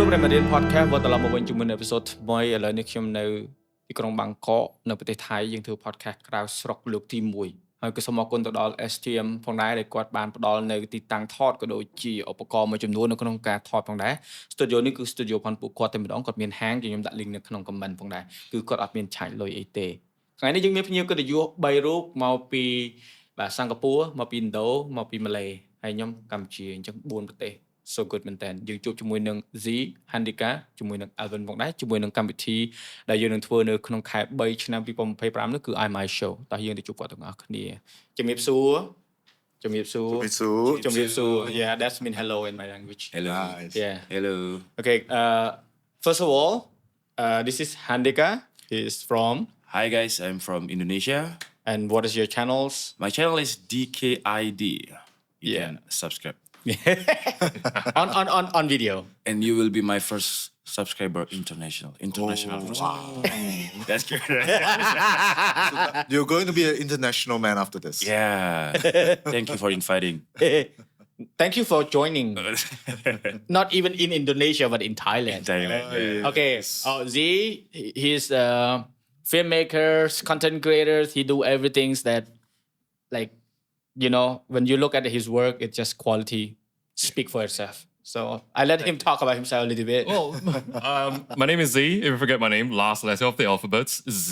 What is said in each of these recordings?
ប្រិយមិត្តរៀន podcast វិលត្រឡប់មកវិញជាមួយនៅ episode ថ្មីឥឡូវនេះខ្ញុំនៅទីក្រុងបាងកកនៅប្រទេសថៃយើងធ្វើ podcast ក្រៅស្រុកលើកទី1ហើយក៏សូមអរគុណទៅដល់ STM ផងដែរដែលគាត់បានផ្ដល់នៅទីតាំងថតក៏ដូចជាឧបករណ៍មួយចំនួននៅក្នុងការថតផងដែរ studio នេះគឺ studio ផងពួកគាត់តែម្ដងគាត់មានហាងខ្ញុំដាក់ link នៅក្នុង comment ផងដែរគឺគាត់អត់មានឆាយលុយអីទេថ្ងៃនេះយើងមានភ្ញៀវកិត្តិយស3រូបមកពីបាទសិង្ហបុរីមកពីឥណ្ឌូមកពីម៉ាឡេហើយខ្ញុំកម្ពុជាអញ្ចឹង4ប្រទេសso good មែនតើយើងជួបជាមួយនឹង Z Handika ជាមួយនឹង Alvin ផងដែរជាមួយនឹងកម្មវិធីដែលយើងនឹងធ្វើនៅក្នុងខែ3ឆ្នាំ2025នេះគឺ I My Show តោះយើងទៅជួបគាត់ទាំងអស់គ្នាជំរាបសួរ yeah that's mean hello in my language Hello. Nice. yeah Hello. okay first of all this is Handika he is from Hi guys, I'm from Indonesia. and what is your channels My channel is DKID. You Yeah. can subscribe. on video And you will be my first subscriber international. Wow. That's good. You're going to be an international man after this. Yeah. Thank you for inviting. thank you for joining not even in Indonesia but in Thailand Thailand. Yeah. Okay, Z, he's filmmakers, content creators. He do everything that, like, you know, when you look at his work, it's just quality speak for itself. So I let him talk about himself a little bit. Well, my name is Z. If you forget my name, last letter of the alphabet, Z.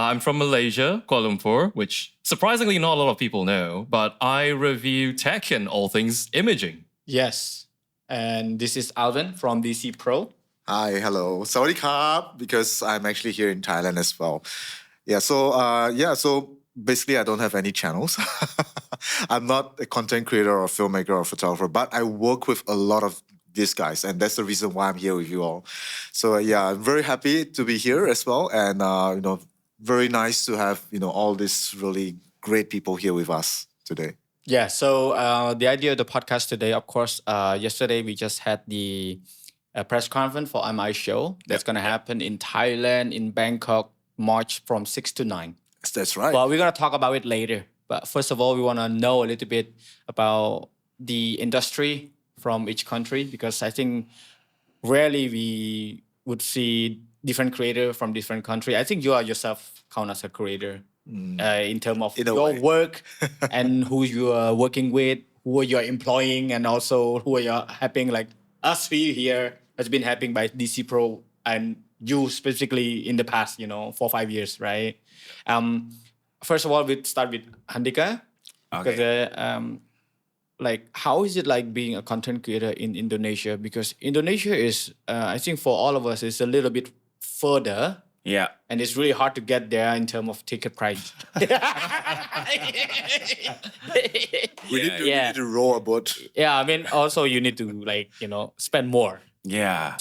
I'm from Malaysia, Kuala Lumpur, which surprisingly not a lot of people know, but I review tech and all things imaging. Yes, and this is Alvin from DCPro. Hi, hello. Sawadee krap, because I'm actually here in Thailand as well. So basically I don't have any channels. I'm not a content creator or filmmaker or photographer, but I work with a lot of these guys, and that's the reason why I'm here with you all. So I'm very happy to be here as well, and very nice to have all these really great people here with us today. Yeah, so the idea of the podcast today, of course, yesterday we just had the press conference for MI show that's going to happen in Thailand, in Bangkok, March from 6 to 9. That's right. Well, we're going to talk about it later. But first of all, we want to know a little bit about the industry from each country because I think rarely we would see different creators from different countries. I think you are yourself count as a creator in terms of your work and who you are working with, who you are employing, and also who you are helping. Like us three here has been helping by DCPro and you specifically in the past, 4 or 5 years, right? First of all, we'll start with Handika. Okay. Because, how is it like being a content creator in Indonesia? Because Indonesia is, I think for all of us, is a little bit further. Yeah. And it's really hard to get there in terms of ticket price. We need to row a boat. Yeah, I mean, also you need to spend more Yeah.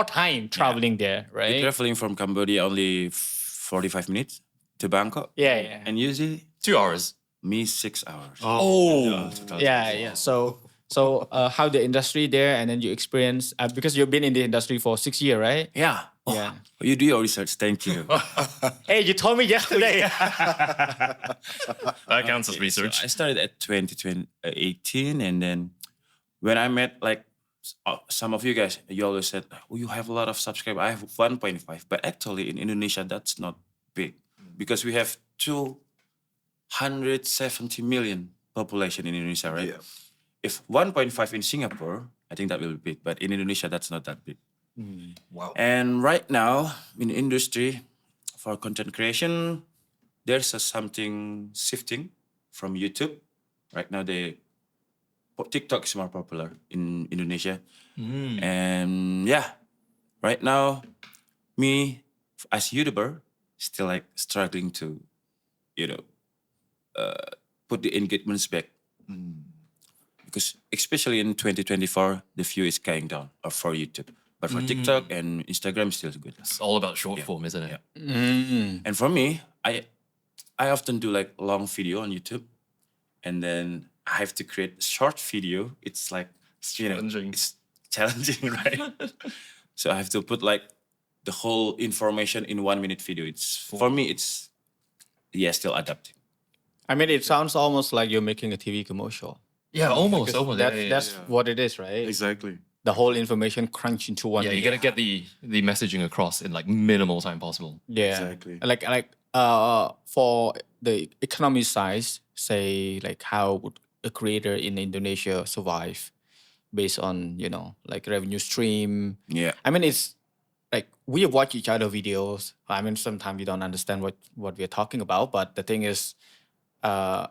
time traveling there, right? We're traveling from Cambodia only 45 minutes to Bangkok. Yeah. And usually 2 hours. me 6 hours. Yeah. So how the industry there, and then you experience because you've been in the industry for 6 years, right? Yeah. Yeah. You do your research. Thank you. Hey, you told me yesterday. That counts as research. So I started at 2018, and then when I met some of you guys, you always said, "Oh, you have a lot of subscribers." I have 1.5, but actually in Indonesia that's not big because we have 270 million population in Indonesia, right? Yeah. If 1.5 in Singapore, I think that will be big, but in Indonesia that's not that big. Wow. And right now in industry for content creation, there's something shifting from YouTube. Right now, TikTok is more popular in Indonesia, and right now, me as YouTuber still struggling to, put the engagements back. Because especially in 2024, the view is going down for YouTube. But for TikTok and Instagram, still good. It's all about short form, isn't it? Yeah. And for me, I often do long video on YouTube, and then I have to create short video. It's Challenging. It's challenging, right? So I have to put the whole information in 1 minute video. For me, it's still adapting. I mean, it sounds almost like you're making a TV commercial. Yeah, almost. That's what it is, right? Exactly. the whole information crunched into one. Yeah, you gotta get the messaging across in like minimal time possible. Yeah. Exactly. Like for the economy size, say like how would a creator in Indonesia survive based on, like revenue stream? Yeah. I mean, it's like we watch each other videos. I mean, sometimes you don't understand what we're talking about, but the thing is,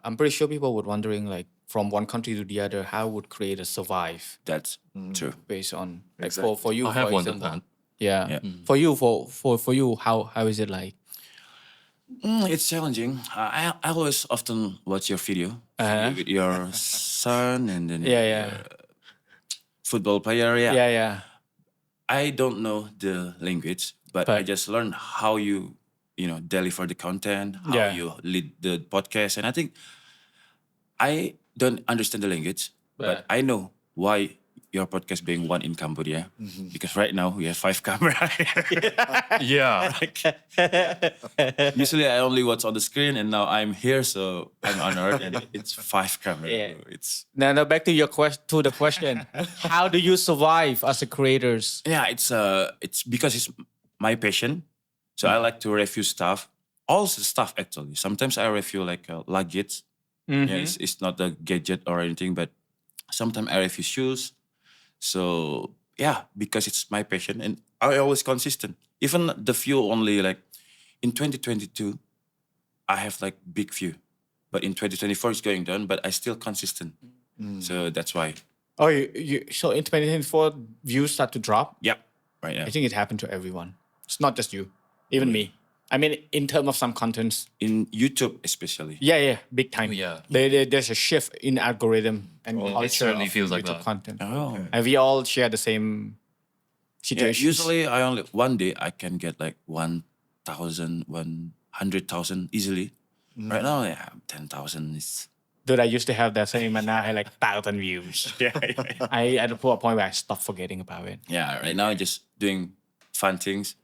I'm pretty sure people would wondering like from one country to the other, how would creators survive That's true. based on like Exactly. for you, I have for wondered example. that. Yeah. Yeah. For you, for you, how is it like? It's challenging. I always often watch your video with your son and then Yeah. football player. Yeah. Yeah. I don't know the language, but I But- just learned how you deliver the content, how Yeah. you lead the podcast, and I think I don't understand the language, but But- I know why your podcast being one in Cambodia because right now we have 5 cameras. Yeah. Usually I only watch on the screen, and now I'm here, so I'm honored, and it's 5 cameras. Yeah. It's Now back to your question. How do you survive as a creators? it's because it's my passion. So I like to review stuff, all the stuff actually. Sometimes I review like luggage. Yeah, it's not a gadget or anything, but sometimes I review shoes. So yeah, because it's my passion, and I always consistent. Even the view only like in 2022, I have like big view, but in 2024 it's going down. But I still consistent. So that's why. Oh, so in 2024 views start to drop. Yep. Right now. I think it happened to everyone. It's not just you, even me. I mean, in terms of some contents, In YouTube especially. yeah, big time. Yeah. There's a shift in algorithm and Well, it culture certainly of feels like YouTube that. content. Oh. And we all share the same Yeah, situation. usually I only one day I can get like 1,000, 100,000 easily. Right now, yeah, 10,000 is. Dude, I used to have that same, and now I had like 1,000 views. I at a point where I stopped forgetting about it. Yeah, right now I'm just doing fun things.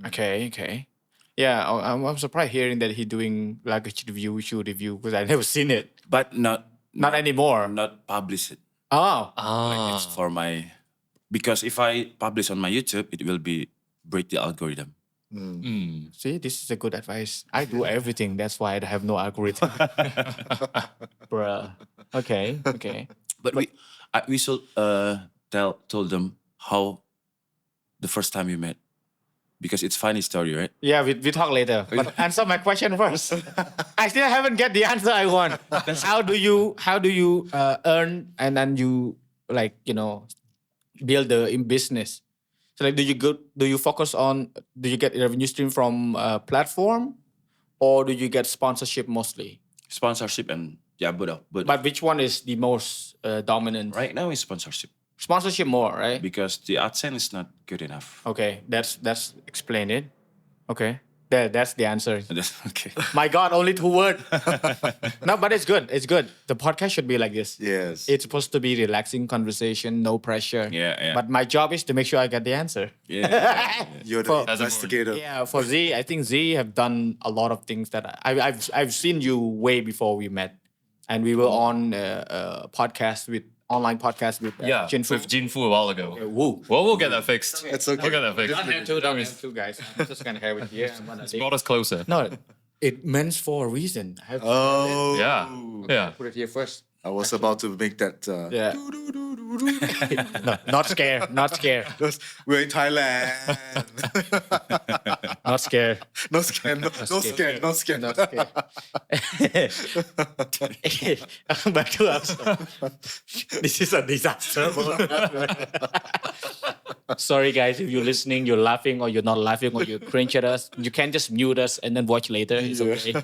Okay. Yeah, I'm surprised hearing that he's doing luggage review, shoe review, because I never seen it. But not Anymore. not publish it. Oh, Like it's for my, because if I publish on my YouTube, it will be break the algorithm. see, this is a good advice. I do everything. That's why I have no algorithm. Bruh. Okay. But we should told them how the first time you met, because it's funny story, right? Yeah, we talk later. But answer my question first. I still haven't get the answer I want. How do you earn and then you build the in business? So like, do you focus on, do you get revenue stream from platform, or do you get sponsorship mostly? Sponsorship and yeah, both. But which one is the most dominant? Right now it's sponsorship Sponsorship more, right? because the AdSense is not good enough. Okay, that's explain it. Okay, that's the answer. That's okay. My God, only 2 words. No, but it's good. It's good. The podcast should be like this. Yes. It's supposed to be relaxing conversation, no pressure. Yeah. But my job is to make sure I get the answer. Yeah. You're the That's investigator. Yeah, for Z, I think Z have done a lot of things that I've seen you way before we met, and we were on a podcast with online podcast with Yeah. Jinfu. With Jinfu a while ago. Woo. Well, we'll get that fixed. It's okay. We'll get that fixed. Don't have two guys. I'm just gonna have it here. Brought us closer. No, it meant for a reason. I have to Oh. Yeah. put it here first. I was about to make that. Yeah. No, not scared. We're in Thailand. Not scared. No scared. No scared. Not scared. Back to us. This is a disaster. Sorry, guys, if you're listening, you're laughing, or you're not laughing, or you cringe at us. You can just mute us and then watch later. It's okay.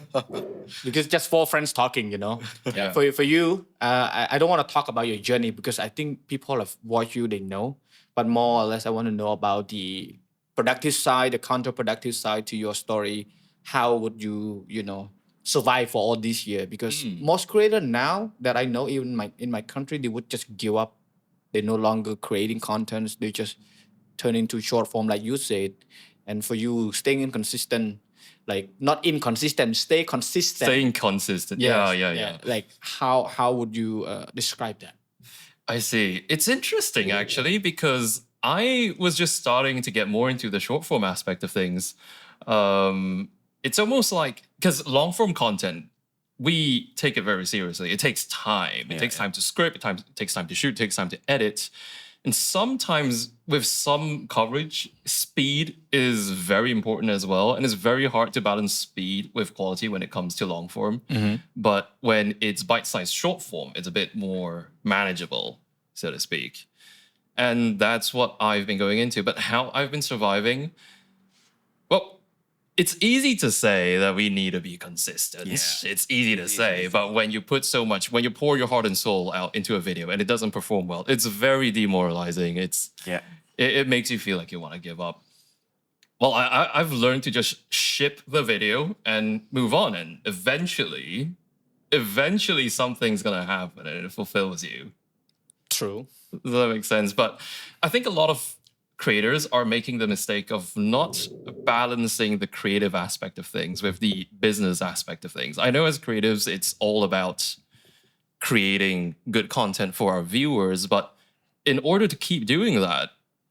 Because just 4 friends talking, Yeah. For you, I don't want to talk about your journey because I think people have watched you, they know. But more or less, I want to know about the productive side, the counterproductive side to your story. How would you, survive for all this year? Because most creators now that I know, even in my country, they would just give up. They're no longer creating contents. They just turn into short form, like you said. And for you, staying inconsistent, like not inconsistent, stay consistent. Staying consistent. Yes, Yeah. Like how would you describe that? I see. It's interesting actually because I was just starting to get more into the short form aspect of things. It's almost like because long form content, we take it very seriously. It takes time. It takes time to script. It takes time to shoot. It takes time to edit. And sometimes with some coverage, speed is very important as well. And it's very hard to balance speed with quality when it comes to long form. But when it's bite-sized short form, it's a bit more manageable, so to speak. And that's what I've been going into. But how I've been surviving, well, it's easy to say that we need to be consistent. Yeah. It's easy to say, but when you put so much, when you pour your heart and soul out into a video and it doesn't perform well, it's very demoralizing. It makes you feel like you want to give up. Well, I've learned to just ship the video and move on, and eventually something's gonna happen and it fulfills you. True. Does that make sense? But I think a lot of creators are making the mistake of not balancing the creative aspect of things with the business aspect of things. I know as creatives, it's all about creating good content for our viewers, but in order to keep doing that,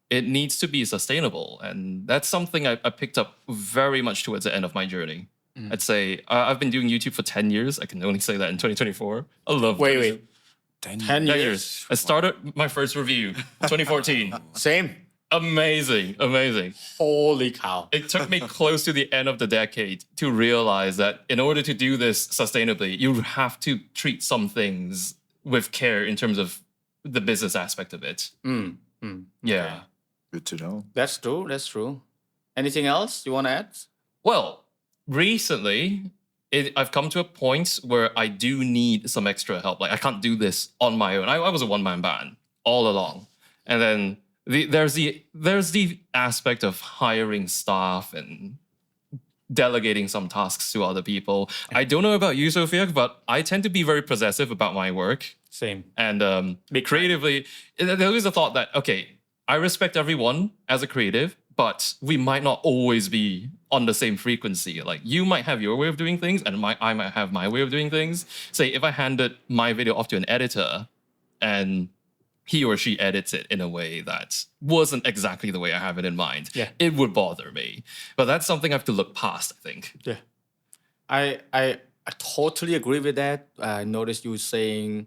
it needs to be sustainable. And that's something I picked up very much towards the end of my journey. I'd say I've been doing YouTube for 10 years. I can only say that in 2024. I love Wait. 10 10 10 years? years. I started my first review, 2014. Same. Amazing. Holy cow. It took me close to the end of the decade to realize that in order to do this sustainably, you have to treat some things with care in terms of the business aspect of it. Yeah. Good to know. That's true. Anything else you want to add? Well, recently, I've come to a point where I do need some extra help. Like I can't do this on my own. I was a one-man band all along. And then there's the aspect of hiring staff and delegating some tasks to other people. I don't know about you, Sophia, but I tend to be very possessive about my work. Same. And creatively, there is a thought that, okay, I respect everyone as a creative, but we might not always be on the same frequency. Like you might have your way of doing things and I might have my way of doing things. Say if I handed my video off to an editor and he or she edits it in a way that wasn't exactly the way I have it in mind, it would bother me. But that's something I have to look past, I think. Yeah. I totally agree with that. I noticed you saying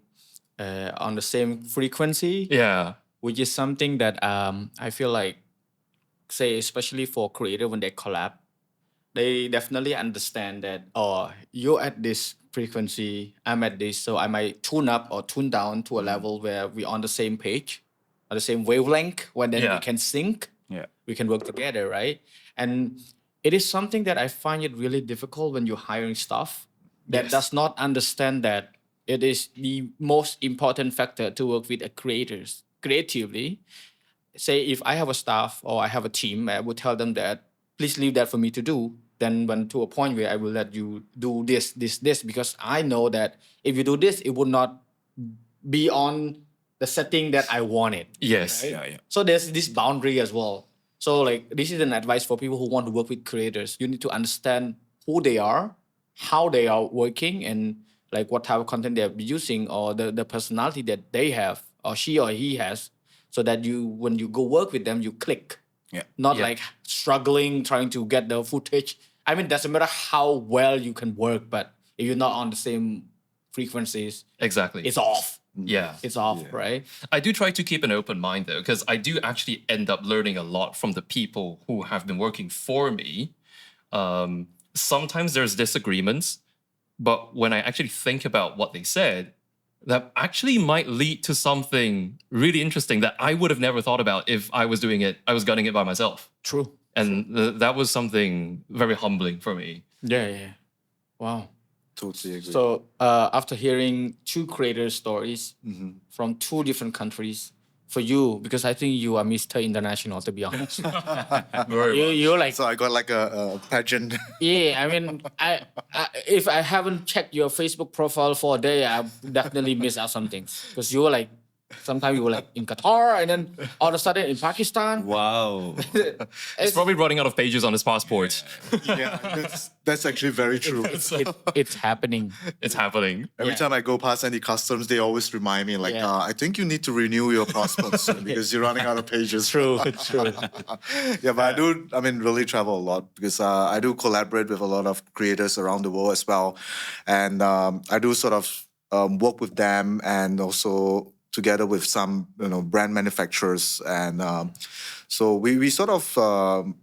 on the same frequency. Yeah. Which is something that I feel like, say, especially for creator when they collab, they definitely understand that, oh, you're at this frequency, I'm at this, so I might tune up or tune down to a level where we're on the same page, on the same wavelength, when then we can sync, we can work together, right? And it is something that I find it really difficult when you're hiring staff that does not understand that it is the most important factor to work with a creators creatively. Say if I have a staff or I have a team, I would tell them that please leave that for me to do. Then when to a point where I will let you do this, because I know that if you do this, it would not be on the setting that I wanted. Yes. Right? So there's this boundary as well. So like this is an advice for people who want to work with creators. You need to understand who they are, how they are working, and like what type of content they're using, or the personality that they have or she or he has, so that you when you go work with them, you click. Not like struggling trying to get the footage. I mean, doesn't matter how well you can work, but if you're not on the same frequencies, exactly, it's off. It's off, right? I do try to keep an open mind though, because I do actually end up learning a lot from the people who have been working for me. Sometimes there's disagreements, but when I actually think about what they said, that actually might lead to something really interesting that I would have never thought about if I was gunning it by myself. True. And that was something very humbling for me. Yeah. Wow. Totally agree. So after hearing two creator stories from two different countries, for you, because I think you are Mr. International, to be honest. You're like... So I got like a pageant. Yeah, I mean, I if I haven't checked your Facebook profile for a day, I definitely miss out some things. Because you were like Sometimes we were like in Qatar, and then all of a sudden in Pakistan. Wow. He's probably running out of pages on his passport. Yeah, that's actually very true. It's happening. It's happening. Every time I go past any customs, they always remind me, like, Yeah. I think you need to renew your passport soon because you're running out of pages. True, true. Yeah, but I mean, really travel a lot because I do collaborate with a lot of creators around the world as well. And I do sort of work with them and also together with some, brand manufacturers. And so we sort of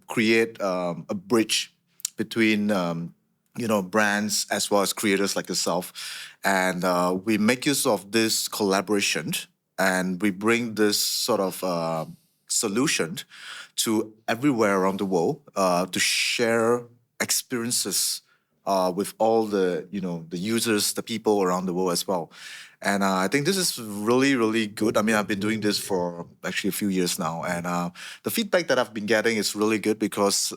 create a bridge between, brands as well as creators like yourself. And we make use of this collaboration and we bring this sort of solution to everywhere around the world to share experiences with all the the users, the people around the world as well. And I think this is really, really good. I mean, I've been doing this for actually a few years now, and the feedback that I've been getting is really good because,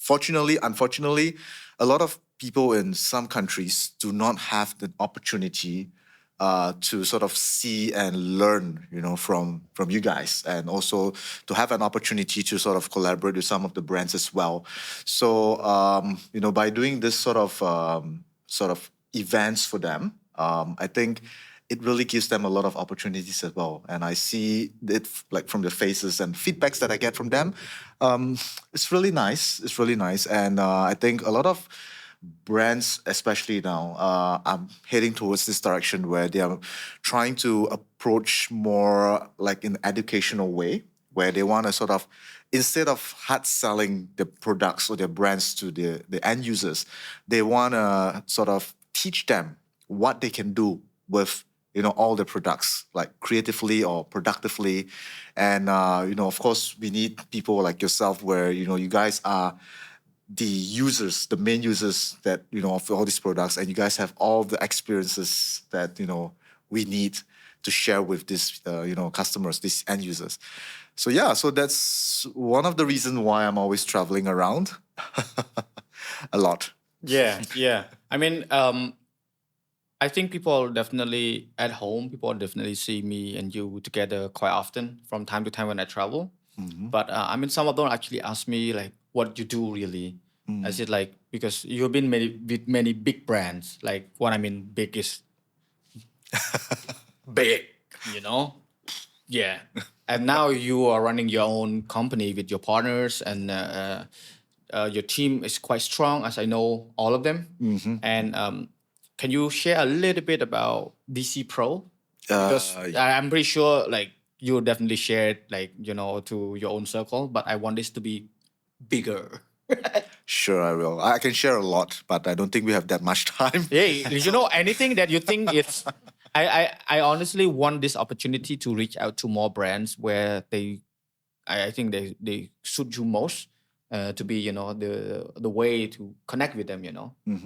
unfortunately, a lot of people in some countries do not have the opportunity to sort of see and learn, from you guys, and also to have an opportunity to sort of collaborate with some of the brands as well. So, by doing this sort of events for them, I think it really gives them a lot of opportunities as well. And I see it like from the faces and feedbacks that I get from them. It's really nice. It's really nice. And I think a lot of brands, especially now, are heading towards this direction where they are trying to approach more like in educational way, where they want to sort of, instead of hard selling the products or their brands to the end users, they want to sort of teach them what they can do with all the products, like creatively or productively. And of course we need people like yourself where you guys are the users, the main users that of all these products, and you guys have all the experiences that we need to share with these customers, these end users. So yeah, so that's one of the reasons why I'm always traveling around a lot. Yeah. I mean, I think people definitely at home, people definitely see me and you together quite often from time to time when I travel. But I mean, some of them actually ask me like, what you do really? I said like, because you've been with many big brands. Like what I mean big is big, Yeah. And now you are running your own company with your partners and your team is quite strong, as I know all of them. And can you share a little bit about DCPro? Because I'm pretty sure like you definitely share it like, to your own circle, but I want this to be bigger. Sure, I will. I can share a lot, but I don't think we have that much time. Hey, anything that you think it's... I honestly want this opportunity to reach out to more brands where I think they suit you most to be, the way to connect with them,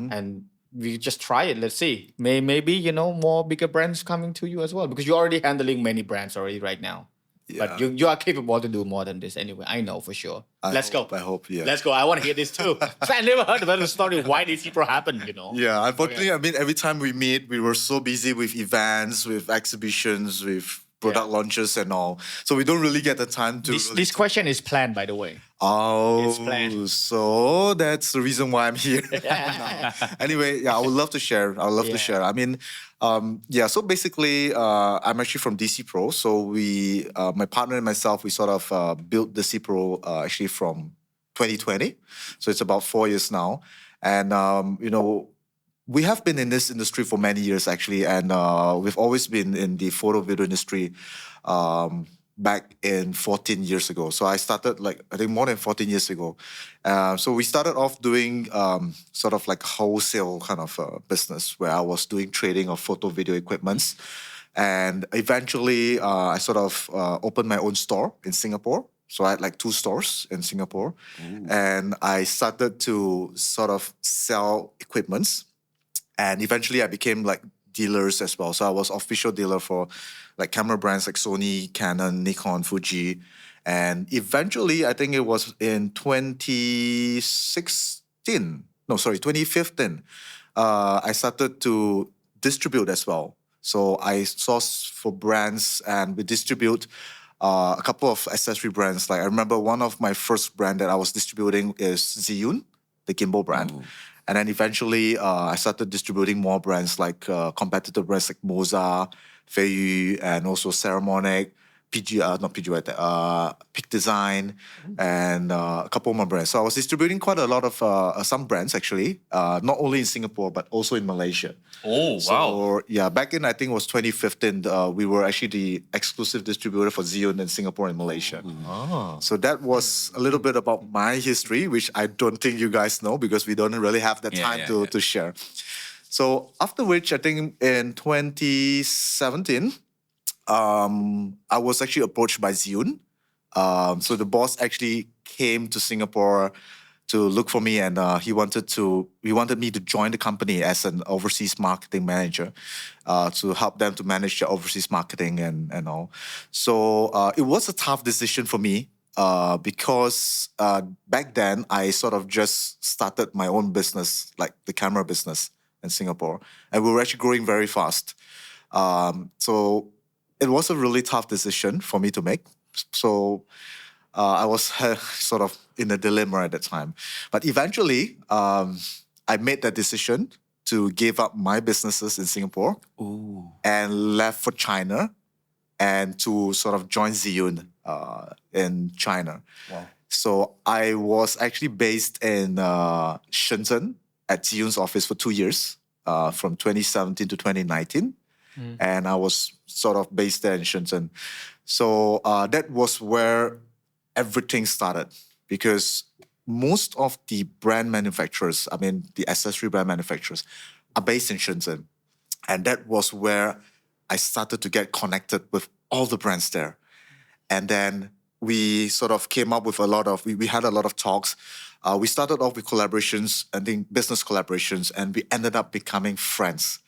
And we just try it. Let's see. Maybe, more bigger brands coming to you as well, because you're already handling many brands already right now. Yeah. But you are capable to do more than this anyway. I know for sure. Let's go. I hope, yeah. Let's go. I want to hear this too. I never heard about the story why DCPro happened, Yeah, unfortunately, I mean, every time we meet, we were so busy with events, with exhibitions, with product launches and all. So we don't really get the time to... This question is planned, by the way. Oh, It's planned. so that's the reason why I'm here. Anyway, yeah, I would love to share. I would love to share. I mean, so basically, I'm actually from DCPro. So we, my partner and myself, we sort of built DCPro actually from 2020. So it's about 4 years now. And, we have been in this industry for many years actually. And we've always been in the photo video industry back in 14 years ago. So I started I think more than 14 years ago. So we started off doing sort of like wholesale kind of business where I was doing trading of photo video equipments. And eventually I sort of opened my own store in Singapore. So I had like 2 stores in Singapore. And I started to sort of sell equipments. And eventually I became like dealers as well. So I was official dealer for like camera brands like Sony, Canon, Nikon, Fuji. And eventually, I think it was in 2015, I started to distribute as well. So I source for brands and we distribute a couple of accessory brands. Like I remember one of my first brand that I was distributing is Ziyun, the gimbal brand. And then eventually I started distributing more brands like competitor brands like Moza, Feiyu, and also Ceramonic, Peak Design, and a couple more brands. So I was distributing quite a lot of some brands actually, not only in Singapore but also in Malaysia. Oh, wow. So yeah, back in I think it was 2015, we were actually the exclusive distributor for Ziyun in Singapore and Malaysia. So that was a little bit about my history, which I don't think you guys know because we don't really have the time to share. So after which, I think in 2017, I was actually approached by Ziyun. So the boss actually came to Singapore to look for me, and he wanted me to join the company as an overseas marketing manager, to help them to manage their overseas marketing and all. So it was a tough decision for me because back then I sort of just started my own business, like the camera business in Singapore, and we were actually growing very fast. So it was a really tough decision for me to make. So I was sort of in a dilemma at that time. But eventually, I made that decision to give up my businesses in Singapore and left for China and to sort of join Ziyun in China. Wow. So I was actually based in Shenzhen at Ziyun's office for 2 years, from 2017 to 2019. And I was sort of based there in Shenzhen. So that was where everything started, because most of the brand manufacturers, I mean, the accessory brand manufacturers, are based in Shenzhen. And that was where I started to get connected with all the brands there. And then we sort of came up with we had a lot of talks. We started off with collaborations, I think business collaborations, and we ended up becoming friends.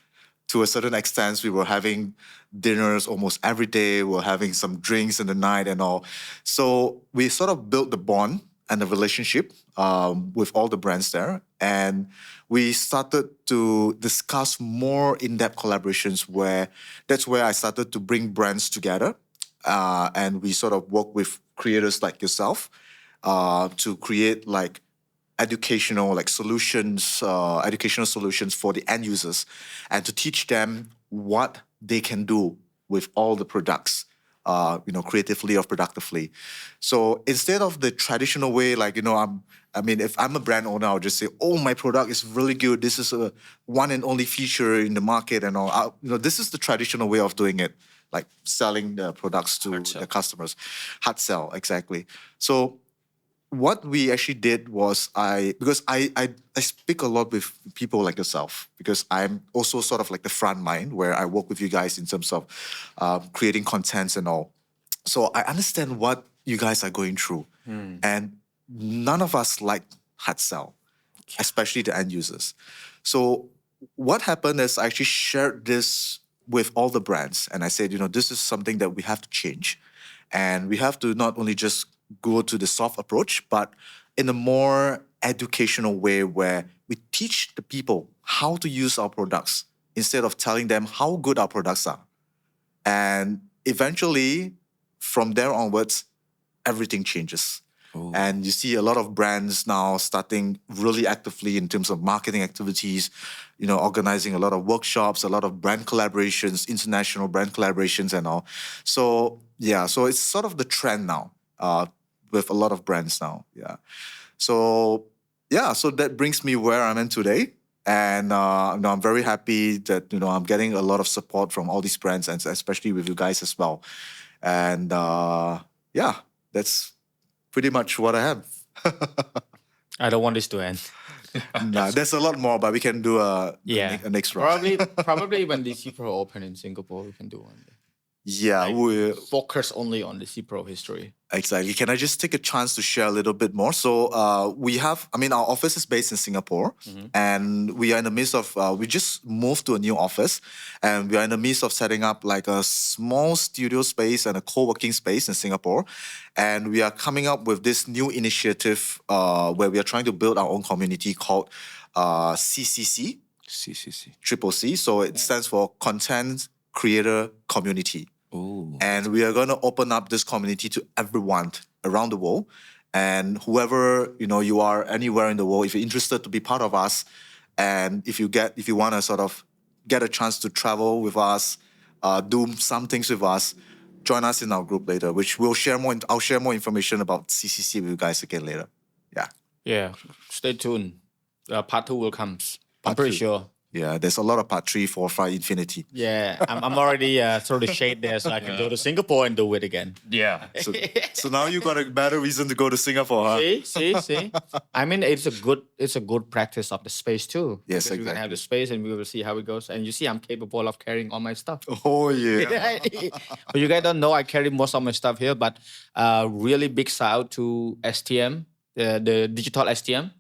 To a certain extent, we were having dinners almost every day. We were having some drinks in the night and all. So we sort of built the bond and the relationship with all the brands there. And we started to discuss more in-depth collaborations that's where I started to bring brands together. And we sort of work with creators like yourself to create like educational solutions for the end users, and to teach them what they can do with all the products, creatively or productively. So instead of the traditional way, if I'm a brand owner, I'll just say, oh, my product is really good. This is a one and only feature in the market and all. This is the traditional way of doing it, like selling the products to the customers. Hard sell, exactly. So what we actually did was because I speak a lot with people like yourself, because I'm also sort of like the front line where I work with you guys in terms of creating contents and all. So I understand what you guys are going through. And none of us like hard sell, especially the end users. So what happened is I actually shared this with all the brands, and I said, this is something that we have to change. And we have to not only just go to the soft approach, but in a more educational way where we teach the people how to use our products instead of telling them how good our products are. And eventually, from there onwards, everything changes. And you see a lot of brands now starting really actively in terms of marketing activities, organizing a lot of workshops, a lot of brand collaborations, international brand collaborations and all. So yeah, so it's sort of the trend now with a lot of brands now. Yeah. So that brings me where I'm in today. And I'm very happy that, I'm getting a lot of support from all these brands, and especially with you guys as well. And that's pretty much what I have. I don't want this to end. Nah, there's a lot more, but we can do a next round. Probably when DCPro open in Singapore, we can do one. Yeah, we Focus only on the DCPro history. Exactly. Can I just take a chance to share a little bit more? So our office is based in Singapore, and we are in the midst of, we just moved to a new office, and we are in the midst of setting up like a small studio space and a co-working space in Singapore. And we are coming up with this new initiative where we are trying to build our own community called CCC. CCC. Triple C. So it stands for Content creator community. Ooh. And we are going to open up this community to everyone around the world. And whoever, you are anywhere in the world, if you're interested to be part of us, and if you want to sort of get a chance to travel with us, do some things with us, join us in our group later, which I'll share more information about CCC with you guys again later. Yeah. Yeah, stay tuned. Part 2 will come. I'm Part pretty two. sure. Yeah, there's a lot of part 3, 4, 5, infinity. Yeah, I'm already throw the shade there so I can go to Singapore and do it again. Yeah. So now you got a better reason to go to Singapore, huh? See. I mean, it's a good practice of the space too. Yes, Because we're gonna have exactly. the space and we will see how it goes. And you see, I'm capable of carrying all my stuff. Oh, yeah. But you guys don't know I carry most of my stuff here. But really big shout out to STM, the digital STM.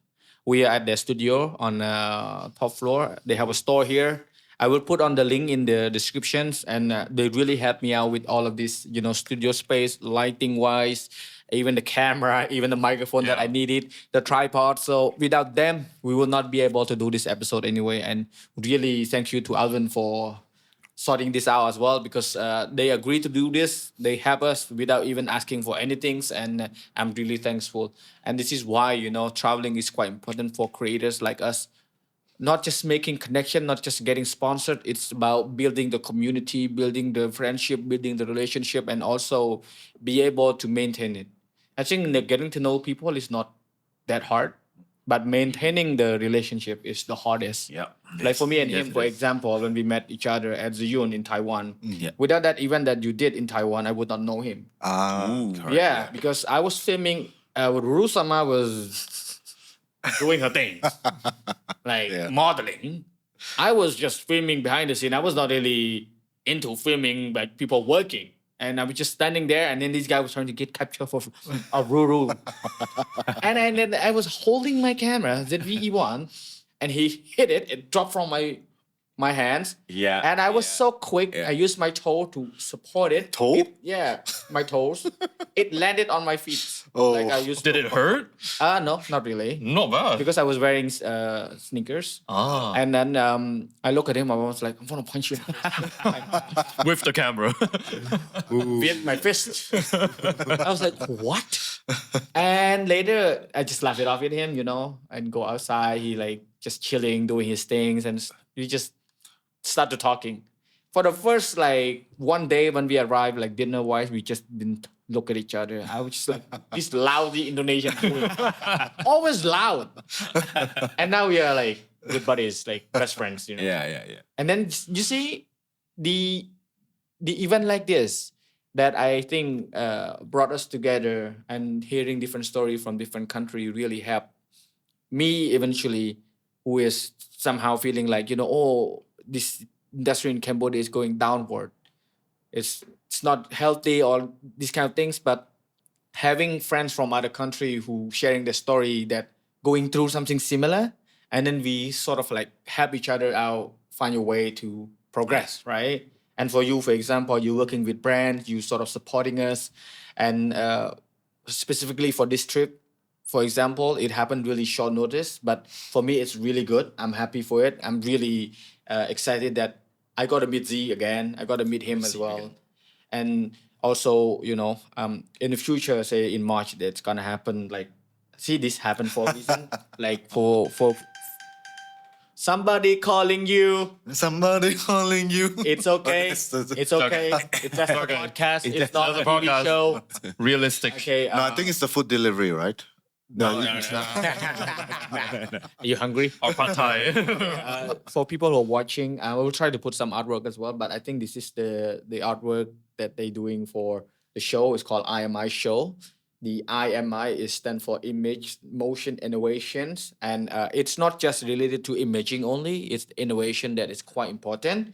We are at their studio on top floor. They have a store here. I will put on the link in the descriptions, and they really helped me out with all of this, studio space, lighting wise, even the camera, even the microphone that I needed, the tripod. So without them, we will not be able to do this episode anyway. And really, thank you to Alvin for sorting this out as well, because they agreed to do this. They help us without even asking for anything, and I'm really thankful. And this is why traveling is quite important for creators like us. Not just making connection, not just getting sponsored. It's about building the community, building the friendship, building the relationship, and also be able to maintain it. I think that getting to know people is not that hard, but maintaining the relationship is the hardest. Yeah. Like for me and him, for Definitely. example, when we met each other at Ziyun in Taiwan, Yeah. without that event that you did in Taiwan, I would not know him. Correct, Yeah, because I was filming, Ruru-sama was doing her thing, like modeling. I was just filming behind the scene. I was not really into filming like people working. And I was just standing there, and then this guy was trying to get capture for Ruru. and then I was holding my camera, ZV-E1, and he hit it. It dropped from my hands. Yeah. And I was so quick. Yeah. I used my toe to support it. Toe? Yeah, my toes. It landed on my feet. Oh. Like I used Did it hurt? No, not really. Not bad. Because I was wearing sneakers. And then I look at him. I was like, I'm gonna punch you With the camera. with my fist. I was like, what? And later, I just laughed it off with him, and go outside. He like just chilling, doing his things, and we just started talking. For the first one day when we arrived, dinner wise, we just didn't look at each other. I was just like this lousy Indonesian food. Always loud. And now we are like good buddies, like best friends, Yeah. And then you see the event like this that I think brought us together, and hearing different stories from different countries really helped me eventually, who is somehow feeling like, this industry in Cambodia is going downward. It's not healthy or these kind of things, but having friends from other country who sharing their story that going through something similar, and then we sort of like help each other out, find a way to progress, right? And for you, for example, you're working with brands, you sort of supporting us, and specifically for this trip, for example, it happened really short notice, but for me, it's really good. I'm happy for it. I'm really excited that I got to meet Z again. I got to meet him as well. again. And also, in the future, say in March, that's gonna happen. Like, see, this happened for a reason. Like for somebody calling you. Somebody calling you. It's okay. It's It's okay. It's just a podcast. It's not a TV podcast. show. Realistic. Okay. No, I think it's the food delivery, right? No, Are you hungry? Or pad thai. For people who are watching, I will try to put some artwork as well. But I think this is the artwork that they're doing for the show. It's called IMI Show. The IMI is stand for Image Motion Innovations, and it's not just related to imaging only. It's innovation that is quite important.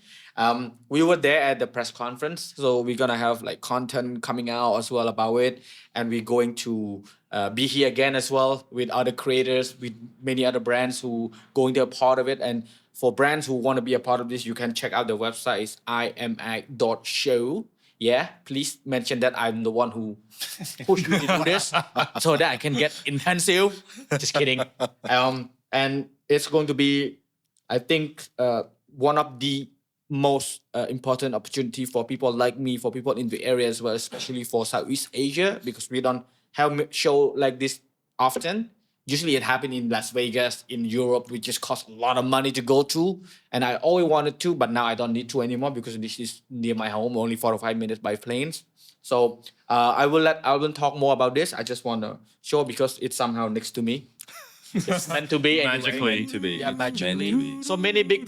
We were there at the press conference, so we're gonna have like content coming out as well about it, and we're going to be here again as well with other creators, with many other brands who going to be a part of it. And for brands who want to be a part of this, you can check out the website. It's imi.show. Yeah, please mention that I'm the one who pushed you to do this so that I can get intensive. Just kidding. And it's going to be, I think, one of the most important opportunity for people like me, for people in the area as well, especially for Southeast Asia, because we don't have show like this often. Usually it happened in Las Vegas, in Europe, which just costs a lot of money to go to. And I always wanted to, but now I don't need to anymore because this is near my home, only 4 or 5 minutes by planes. So I will let Alvin talk more about this. I just want to show because it's somehow next to me. It's meant to be anyway. Magically. Meant to be. Yeah, It's meant to magically. be. So many big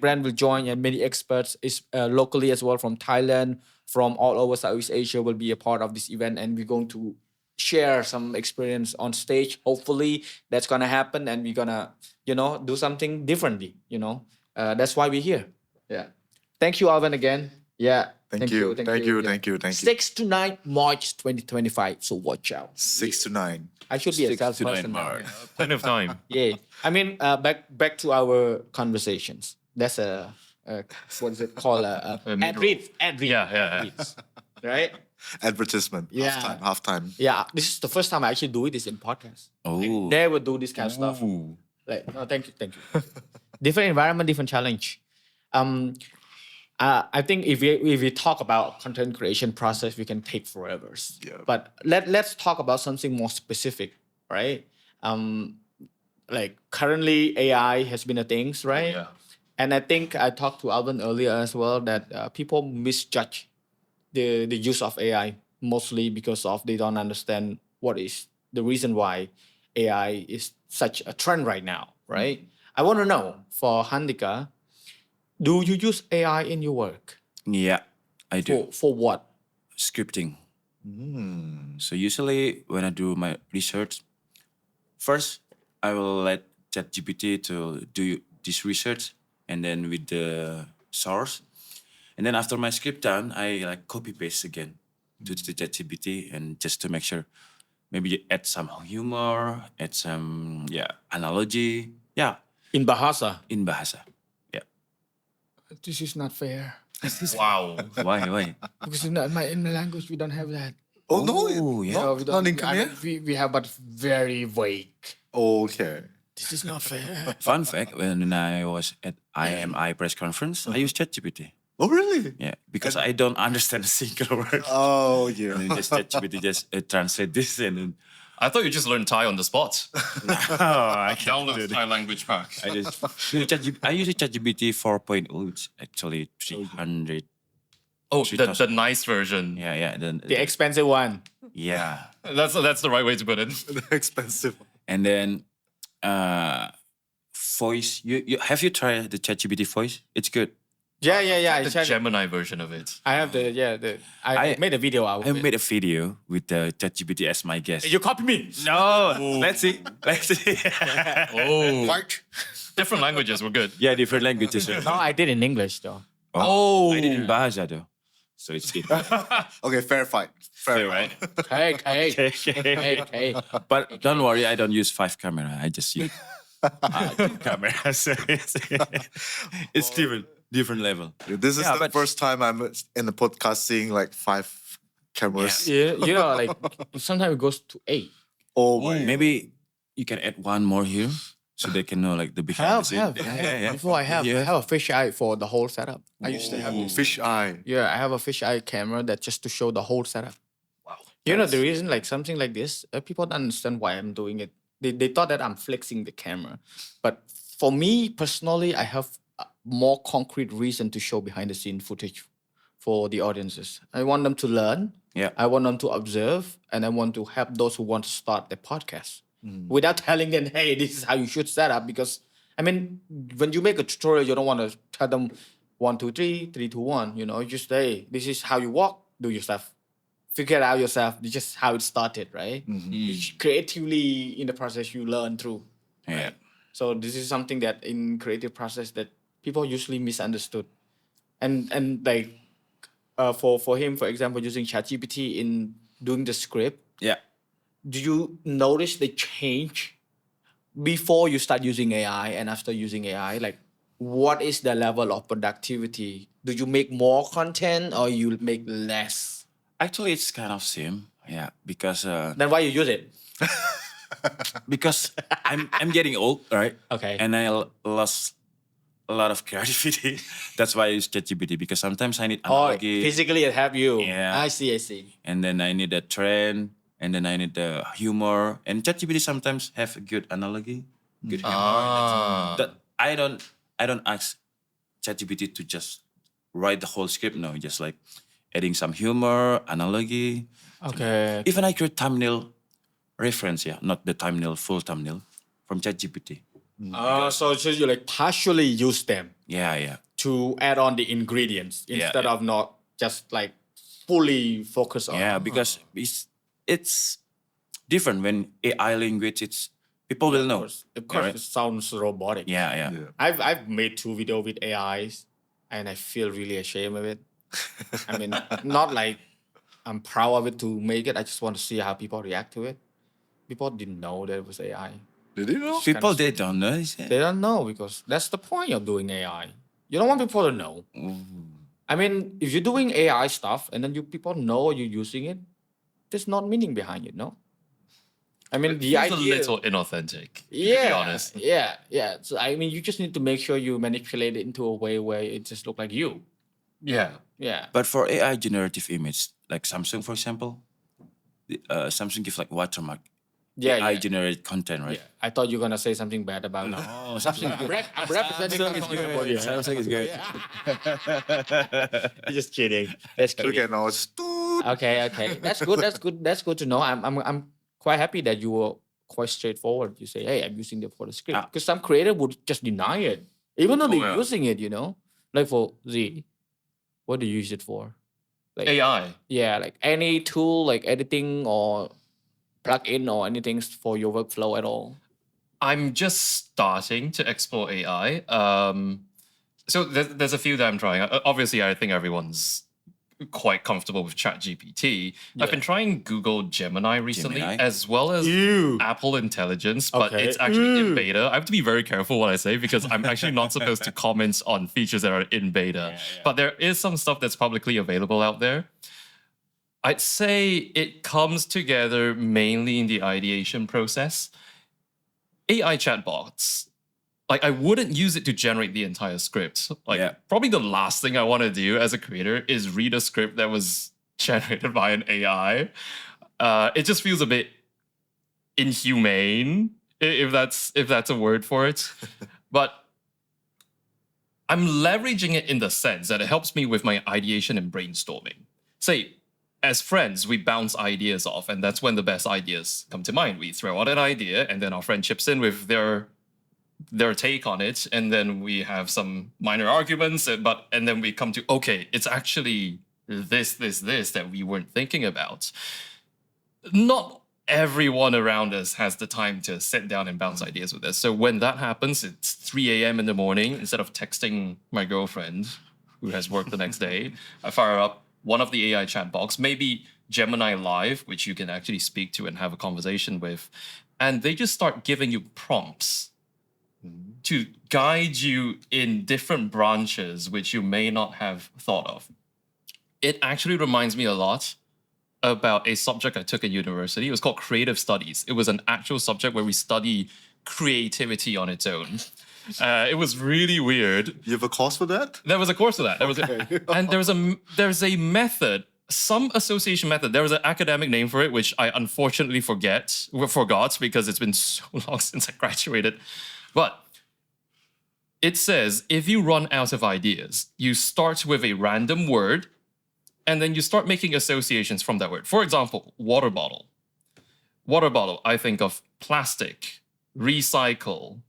brand will join, and many experts is locally as well from Thailand, from all over Southeast Asia will be a part of this event, and we're going to share some experience on stage. Hopefully, that's gonna happen, and we're gonna do something differently. That's why we're here. Yeah. Thank you, Alvin, again. Yeah. Thank you. Yeah. Thank you. 6 to 9 March 2025. So watch out. 6 to 9. I should be a 6 to 9 salesperson now. March. Plenty of time. Yeah, I mean, back to our conversations. That's a what is it called? Ad read. Yeah. Right? Advertisement. Yeah. Halftime. Yeah, this is the first time I actually do this in podcast. Oh. They would do this kind of stuff. Ooh. Like, no, thank you. Different environment, different challenge. I think if we talk about content creation process, we can take forever. Yeah. But let's talk about something more specific, right? Like currently AI has been a thing, right? Yeah. And I think I talked to Alvin earlier as well that people misjudge the use of AI mostly because of they don't understand what is the reason why AI is such a trend right now, right? I want to know for Handika, do you use AI in your work? Yeah, I do. For what? Scripting. So usually when I do my research, first I will let ChatGPT to do this research, and then with the source, and then after my script done, I like copy paste again to the ChatGPT, and just to make sure, maybe add some humor, add some analogy, In Bahasa. in bahasa. Yeah. This is not fair. Wow. Why? Because in my language, we don't have that. Oh, no. Oh, yeah. No, we Not don't. in Khmer? We have, but very vague. Okay. This is not fair. Fun fact: when I was at IMI press conference, I used ChatGPT. Oh, really? Yeah, because I don't understand a single word. Oh, yeah. And then just ChatGPT just translate this, and then I thought you just learned Thai on the spot. I can't do Download that. Thai language pack. I use ChatGPT 4.0. It's actually 300. Oh, the 3,000. nice version. Yeah. The expensive one. Yeah. That's the right way to put it. Expensive. And then voice. You have you tried the ChatGPT voice? It's good. Yeah. I The checked. Gemini version of it. I have I made a video out I of it. made a video with the ChatGPT as my guest. You copy me. No, let's see. Oh, Like, different languages were good. Yeah, different languages. No, I did in English though. Oh, I did in Bahasa though. So it's good. okay, fair fight. Fair right? Hey. But don't worry, I don't use 5 camera. I just use 2 cameras. It's different level. This is Yeah, the but- first time I'm in the podcast seeing like 5 cameras. Yeah, like sometimes it goes to 8. Oh, my. Maybe you can add one more here so they can know like the behind the scene. Yeah. Before I have a fisheye for the whole setup. I used to have Oh, this. fish eye. Yeah, I have a fisheye camera that just to show the whole setup. Wow. You know the reason, like something like this, people don't understand why I'm doing it. They thought that I'm flexing the camera, but for me personally, I have a more concrete reason to show behind the scene footage for the audiences. I want them to learn. Yeah. I want them to observe, and I want to help those who want to start their podcast without telling them, "Hey, this is how you should set up." Because I mean, when you make a tutorial, you don't want to tell them 1, 2, 3, 3, 2, 1. You know, you just say, "This is how you walk. Do your stuff. Figure it out yourself." This is just how it started, right? Creatively in the process, you learn through. Yeah. So this is something that in creative process that people usually misunderstood, and like for him, for example, using ChatGPT in doing the script. Yeah. Do you notice the change before you start using AI and after using AI? Like, what is the level of productivity? Do you make more content or you make less? Actually, it's kind of same. Yeah, because Then why you use it? because I'm getting old, right? Okay. And I lost a lot of creativity. That's why I use ChatGPT, because sometimes I need Oh, analogy. physically it help you. Yeah. I see. And then I need a trend, and then I need the humor. And ChatGPT sometimes have a good analogy, good humor. That I don't ask ChatGPT to just write the whole script. No, just like adding some humor, analogy. Okay. Even I create thumbnail reference, not the thumbnail, full thumbnail from ChatGPT. So you like partially use them Yeah. to add on the ingredients instead of not just like fully focus on. Yeah, because it's different when AI language. It's people will know. Of course, right? it sounds robotic. Yeah. I've made 2 videos with AIs, and I feel really ashamed of it. I mean, not like I'm proud of it to make it. I just want to see how people react to it. People didn't know that it was AI. Did you know? People they don't know. They don't know because that's the point of doing AI. You don't want people to know. I mean, if you're doing AI stuff and then people know you're using it, there's not meaning behind it, no? I mean, the It's a idea. little inauthentic, to be Yeah, honest. yeah. So I mean, you just need to make sure you manipulate it into a way where it just look like you. Yeah. Yeah. But for AI generative image, like Samsung, for example, Samsung gives like watermark. Yeah, AI yeah. generated content, right? Yeah. I thought you were gonna say something bad about No, it. Samsung. I'm representing Samsung. Samsung is good. Just kidding. That's Look kidding. at now, it's Okay. That's good to know. I'm quite happy that you were quite straightforward. You say, hey, I'm using it for the script. Ah. Because some creator would just deny it. Even though they're yeah. using it, you know? Like for Z, what do you use it for? Like AI. yeah, like any tool like editing or plug-in or anything for your workflow at all. I'm just starting to explore AI. So there's a few that I'm trying. Obviously, I think everyone's quite comfortable with ChatGPT. I've been trying Google Gemini recently, Gemini? as well as Ew. Apple Intelligence, but Okay. it's actually in beta. I have to be very careful what I say because I'm actually not supposed to comment on features that are in beta. But there is some stuff that's publicly available out there. I'd say it comes together mainly in the ideation process. AI chatbots, like I wouldn't use it to generate the entire script. Like probably the last thing I want to do as a creator is read a script that was generated by an AI. It just feels a bit inhumane, if that's a word for it. But I'm leveraging it in the sense that it helps me with my ideation and brainstorming. Say, as friends, we bounce ideas off, and that's when the best ideas come to mind. We throw out an idea, and then our friend chips in with their take on it, and then we have some minor arguments, and then we come to, okay, it's actually this that we weren't thinking about. Not everyone around us has the time to sit down and bounce ideas with us. So when that happens, it's 3 a.m. in the morning. Instead of texting my girlfriend, who has work the next day, I fire up one of the AI chat box, maybe Gemini Live, which you can actually speak to and have a conversation with. And they just start giving you prompts to guide you in different branches which you may not have thought of. It actually reminds me a lot about a subject I took at university. It was called Creative Studies. It was an actual subject where we study creativity on its own. It was really weird. You have a course for that? There was a course for that. And there's a method, some association method. There was an academic name for it, which I unfortunately forgot because it's been so long since I graduated. But it says if you run out of ideas, you start with a random word, and then you start making associations from that word. For example, water bottle. Water bottle, I think of plastic, recycle,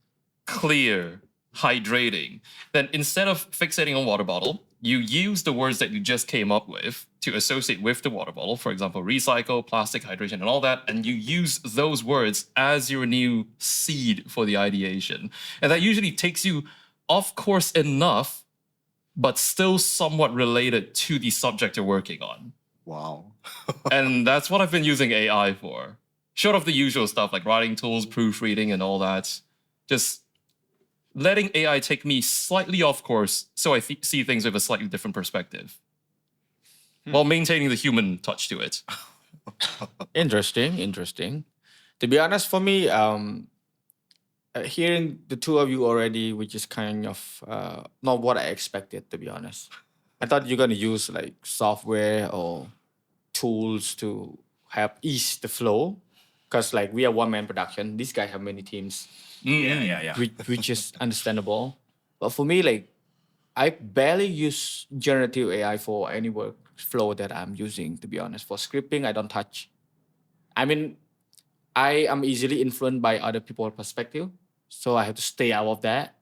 clear, hydrating. Then instead of fixating on water bottle, you use the words that you just came up with to associate with the water bottle. For example, recycle, plastic, hydration, and all that. And you use those words as your new seed for the ideation. And that usually takes you off course enough, but still somewhat related to the subject you're working on. Wow. And that's what I've been using AI for. Short of the usual stuff like writing tools, proofreading, and all that. Just letting AI take me slightly off course so I see things with a slightly different perspective while maintaining the human touch to it. Interesting. To be honest, for me, hearing the two of you already, which is kind of not what I expected, to be honest. I thought you're gonna use like software or tools to help ease the flow, because like we are one man production. These guys have many teams, Yeah. which is understandable. But for me, like I barely use generative AI for any workflow that I'm using. To be honest, for scripting, I don't touch. I mean, I am easily influenced by other people's perspective, so I have to stay out of that.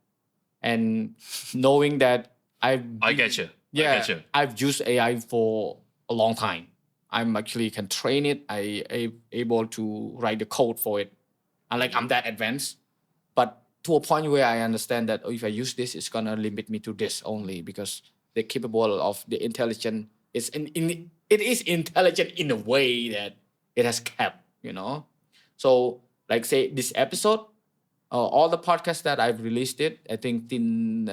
And knowing that I get you. yeah, I get you. I've used AI for a long time. I'm actually can train it. Able to write the code for it. And like I'm that advanced, but to a point where I understand that if I use this, it's gonna limit me to this only because they're capable of the intelligent. It is intelligent in a way that it has cap. So like say this episode, all the podcasts that I've released it, I think in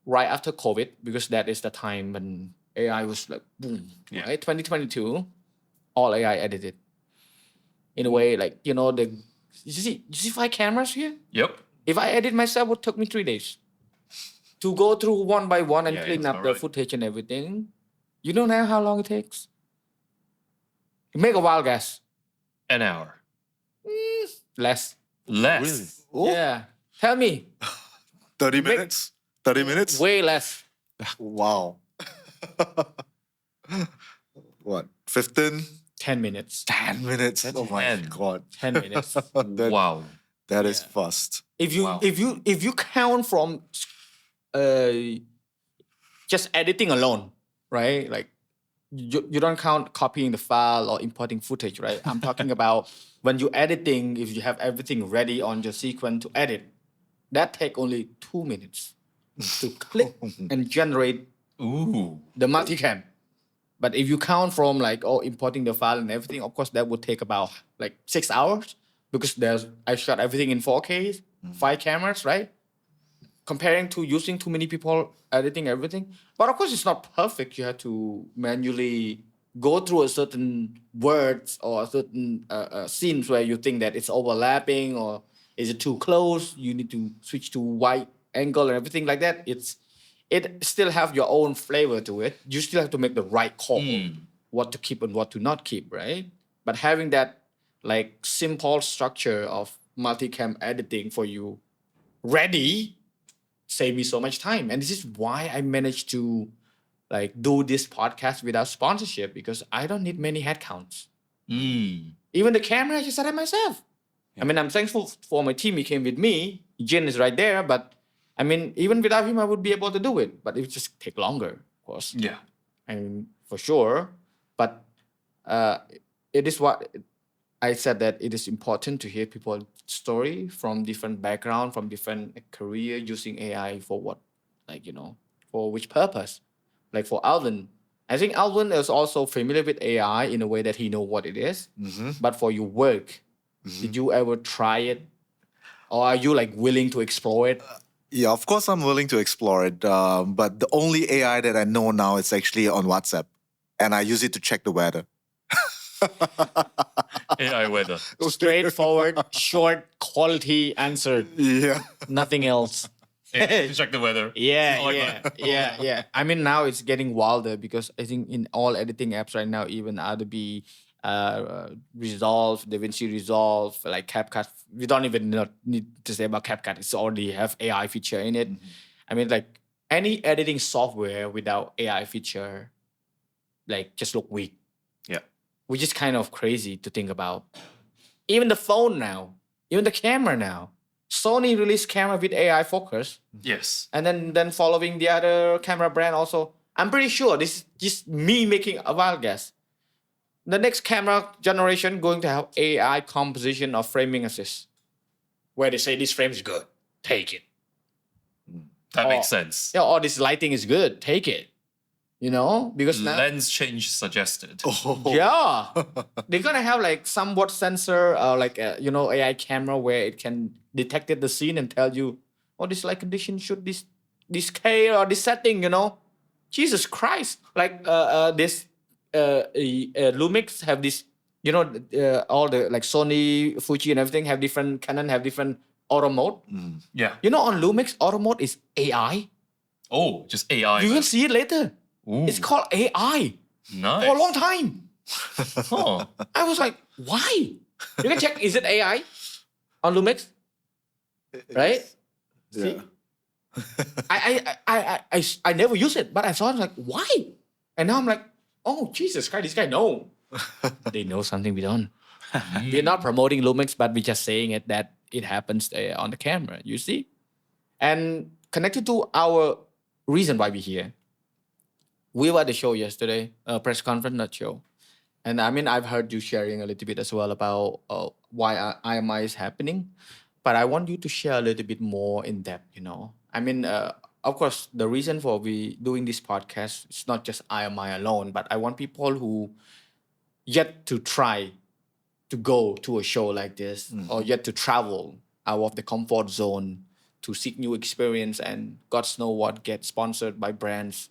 right after COVID, because that is the time when AI was like boom, Yeah. right? 2022, all AI edited. In a way, like the you see 5 cameras here? Yep. If I edit myself, it would take me 3 days to go through one by one and Yeah, clean it's up the alright. footage and everything. You don't know how long it takes. Make a wild guess. An hour. Less. Less. Really? Oh, Yeah. Tell me. 30 minutes? 30 minutes? Way less. Wow. What? 15? 10 minutes. 10 minutes? Oh my 10. God. 10 minutes. Wow. That is fast. If you Wow. if you count from uh, just editing alone, right? Like you don't count copying the file or importing footage, right? I'm talking about when you're editing, if you have everything ready on your sequence to edit, that take only 2 minutes to click and generate Ooh. the multicam. But if you count from like importing the file and everything, of course that would take about like 6 hours because I shot everything in 4K, 5 cameras, right? Comparing to using too many people editing everything. But of course it's not perfect. You have to manually go through a certain words or a certain scenes where you think that it's overlapping or is it too close? You need to switch to wide angle and everything like that. It still have your own flavor to it. You still have to make the right call, what to keep and what to not keep, right? But having that like simple structure of multicam editing for you ready save me so much time. And this is why I managed to like do this podcast without sponsorship because I don't need many headcounts. Even the camera, I just set it myself. I mean, I'm thankful for my team. He came with me. Jin is right there, but I mean, even without him, I would be able to do it. But it would just take longer, of course. Yeah. I mean, for sure. But it is what I said that it is important to hear people's story from different background, from different career using AI for what, like, for which purpose. Like for Alvin, I think Alvin is also familiar with AI in a way that he know what it is. But for your work, did you ever try it? Or are you like willing to explore it? Yeah, of course I'm willing to explore it. But the only AI that I know now is actually on WhatsApp. And I use it to check the weather. AI weather. Straightforward, short, quality answer. Yeah. Nothing else. To check the weather. Yeah, I like yeah, that. yeah. I mean, now it's getting wilder because I think in all editing apps right now, even Adobe Resolve, DaVinci Resolve, like CapCut, we don't even need to say about CapCut. It's already have AI feature in it. I mean, like any editing software without AI feature, like just look weak. Yeah. Which is kind of crazy to think about. Even the phone now, even the camera now. Sony released camera with AI focus, Yes. and then following the other camera brand also. I'm pretty sure this is just me making a wild guess. The next camera generation going to have AI composition of framing assist, where they say this frame is good, take it. That Oh. makes sense. Yeah, or this lighting is good, take it. Because now Lens change suggested. yeah, they're gonna have like somewhat sensor, like AI camera where it can detect the scene and tell you, oh, this light condition should this scale or this setting. Jesus Christ! Like this Lumix have this You know, all the like Sony, Fuji, and everything have different. Canon have different auto mode. Yeah. You know, on Lumix, auto mode is AI. Oh, just AI. You will man. see it later. Ooh, It's called AI nice. for a long time. Huh. I was like, why? You can check. Is it AI on Lumix? Right? See? Yeah. I never use it, but I saw it like, why? And now I'm like, oh Jesus Christ, this guy know. They know something we don't. We're not promoting Lumix, but we're just saying it that it happens on the camera. You see, and connected to our reason why we're here. We were at the show yesterday, press conference, not show. And I mean, I've heard you sharing a little bit as well about why IMI is happening, but I want you to share a little bit more in depth. You know, I mean, of course, the reason for we doing this podcast is not just IMI alone, but I want people who yet to try to go to a show like this or yet to travel out of the comfort zone to seek new experience and God know what get sponsored by brands.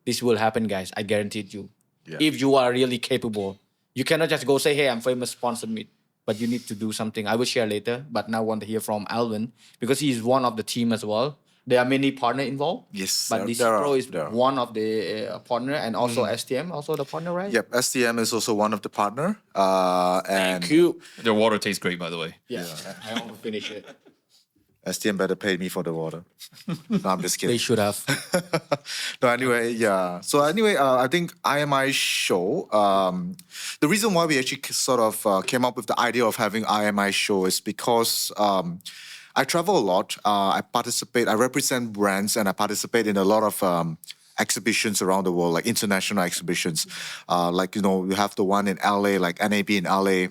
This will happen, guys. I guarantee you. Yeah. If you are really capable, you cannot just go say, "Hey, I'm famous, sponsor me." But you need to do something. I will share later. But now I want to hear from Alvin because he is one of the team as well. There are many partners involved. Yes, But DCPro is one of the partner and also STM, also the partner, right? Yep, STM is also one of the partner. And Thank you. Their water tastes great, by the way. Yeah, I want to finish it. STM better pay me for the water. No, I'm just They kidding. should have. No, anyway, yeah. So anyway, I think IMI show. The reason why we actually sort of came up with the idea of having IMI show is because I travel a lot. I represent brands, and I participate in a lot of exhibitions around the world, like international exhibitions. Like you have the one in LA, like NAB in LA.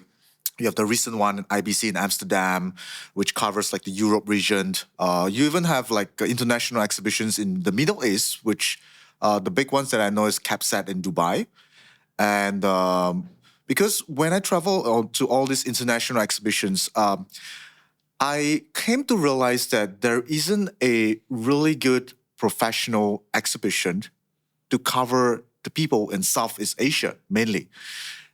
You have the recent one in IBC in Amsterdam, which covers like the Europe region. You even have like international exhibitions in the Middle East, which the big ones that I know is CAPSAT in Dubai. And because when I travel to all these international exhibitions, I came to realize that there isn't a really good professional exhibition to cover the people in Southeast Asia mainly.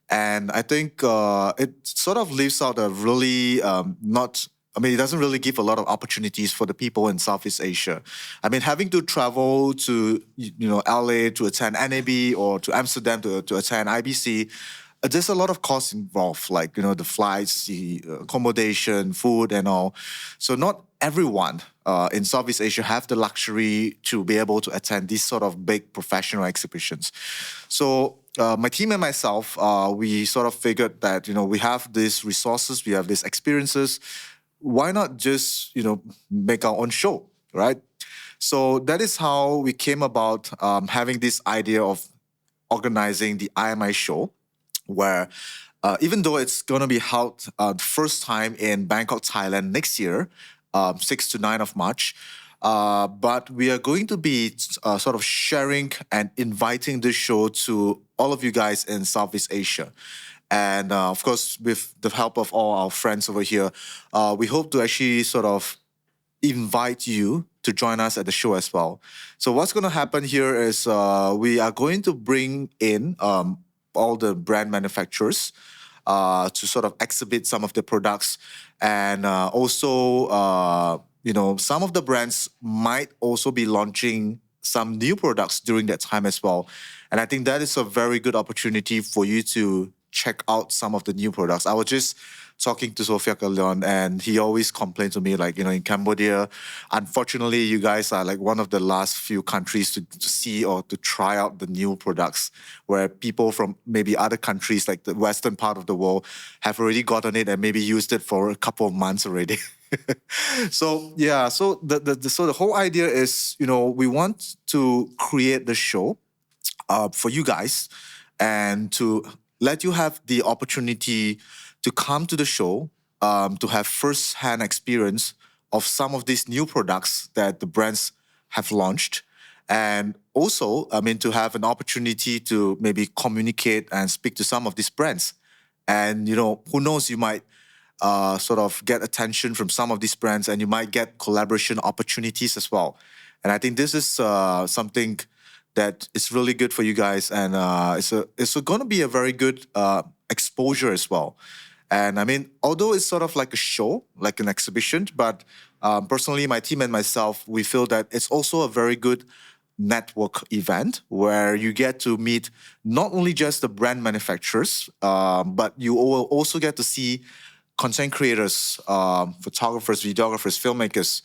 And I think it sort of leaves out a really it doesn't really give a lot of opportunities for the people in Southeast Asia. I mean, having to travel to, LA to attend NAB or to Amsterdam to attend IBC, there's a lot of costs involved, like, the flights, the accommodation, food and all. So not everyone in Southeast Asia have the luxury to be able to attend these sort of big professional exhibitions. So my team and myself, we sort of figured that, we have these resources, we have these experiences. Why not just, make our own show, right? So that is how we came about having this idea of organizing the IMI show, where even though it's going to be held the first time in Bangkok, Thailand next year, 6 to 9 of March, but we are going to be sort of sharing and inviting this show to all of you guys in Southeast Asia. And of course, with the help of all our friends over here, we hope to actually sort of invite you to join us at the show as well. So what's going to happen here is we are going to bring in all the brand manufacturers to sort of exhibit some of the products. And also, some of the brands might also be launching some new products during that time as well. And I think that is a very good opportunity for you to check out some of the new products. I was just talking to Sofia Kalyon, and he always complained to me, like, in Cambodia, unfortunately, you guys are like one of the last few countries to see or to try out the new products, where people from maybe other countries, like the western part of the world, have already gotten it and maybe used it for a couple of months already. So the whole idea is, we want to create the show for you guys and to let you have the opportunity to come to the show, to have first-hand experience of some of these new products that the brands have launched. And also, to have an opportunity to maybe communicate and speak to some of these brands. And, who knows, you might sort of get attention from some of these brands, and you might get collaboration opportunities as well. And I think this is something that is really good for you guys, and it's going to be a very good exposure as well. And I mean, although it's sort of like a show, like an exhibition, but personally, my team and myself, we feel that it's also a very good network event where you get to meet not only just the brand manufacturers, but you will also get to see content creators, photographers, videographers, filmmakers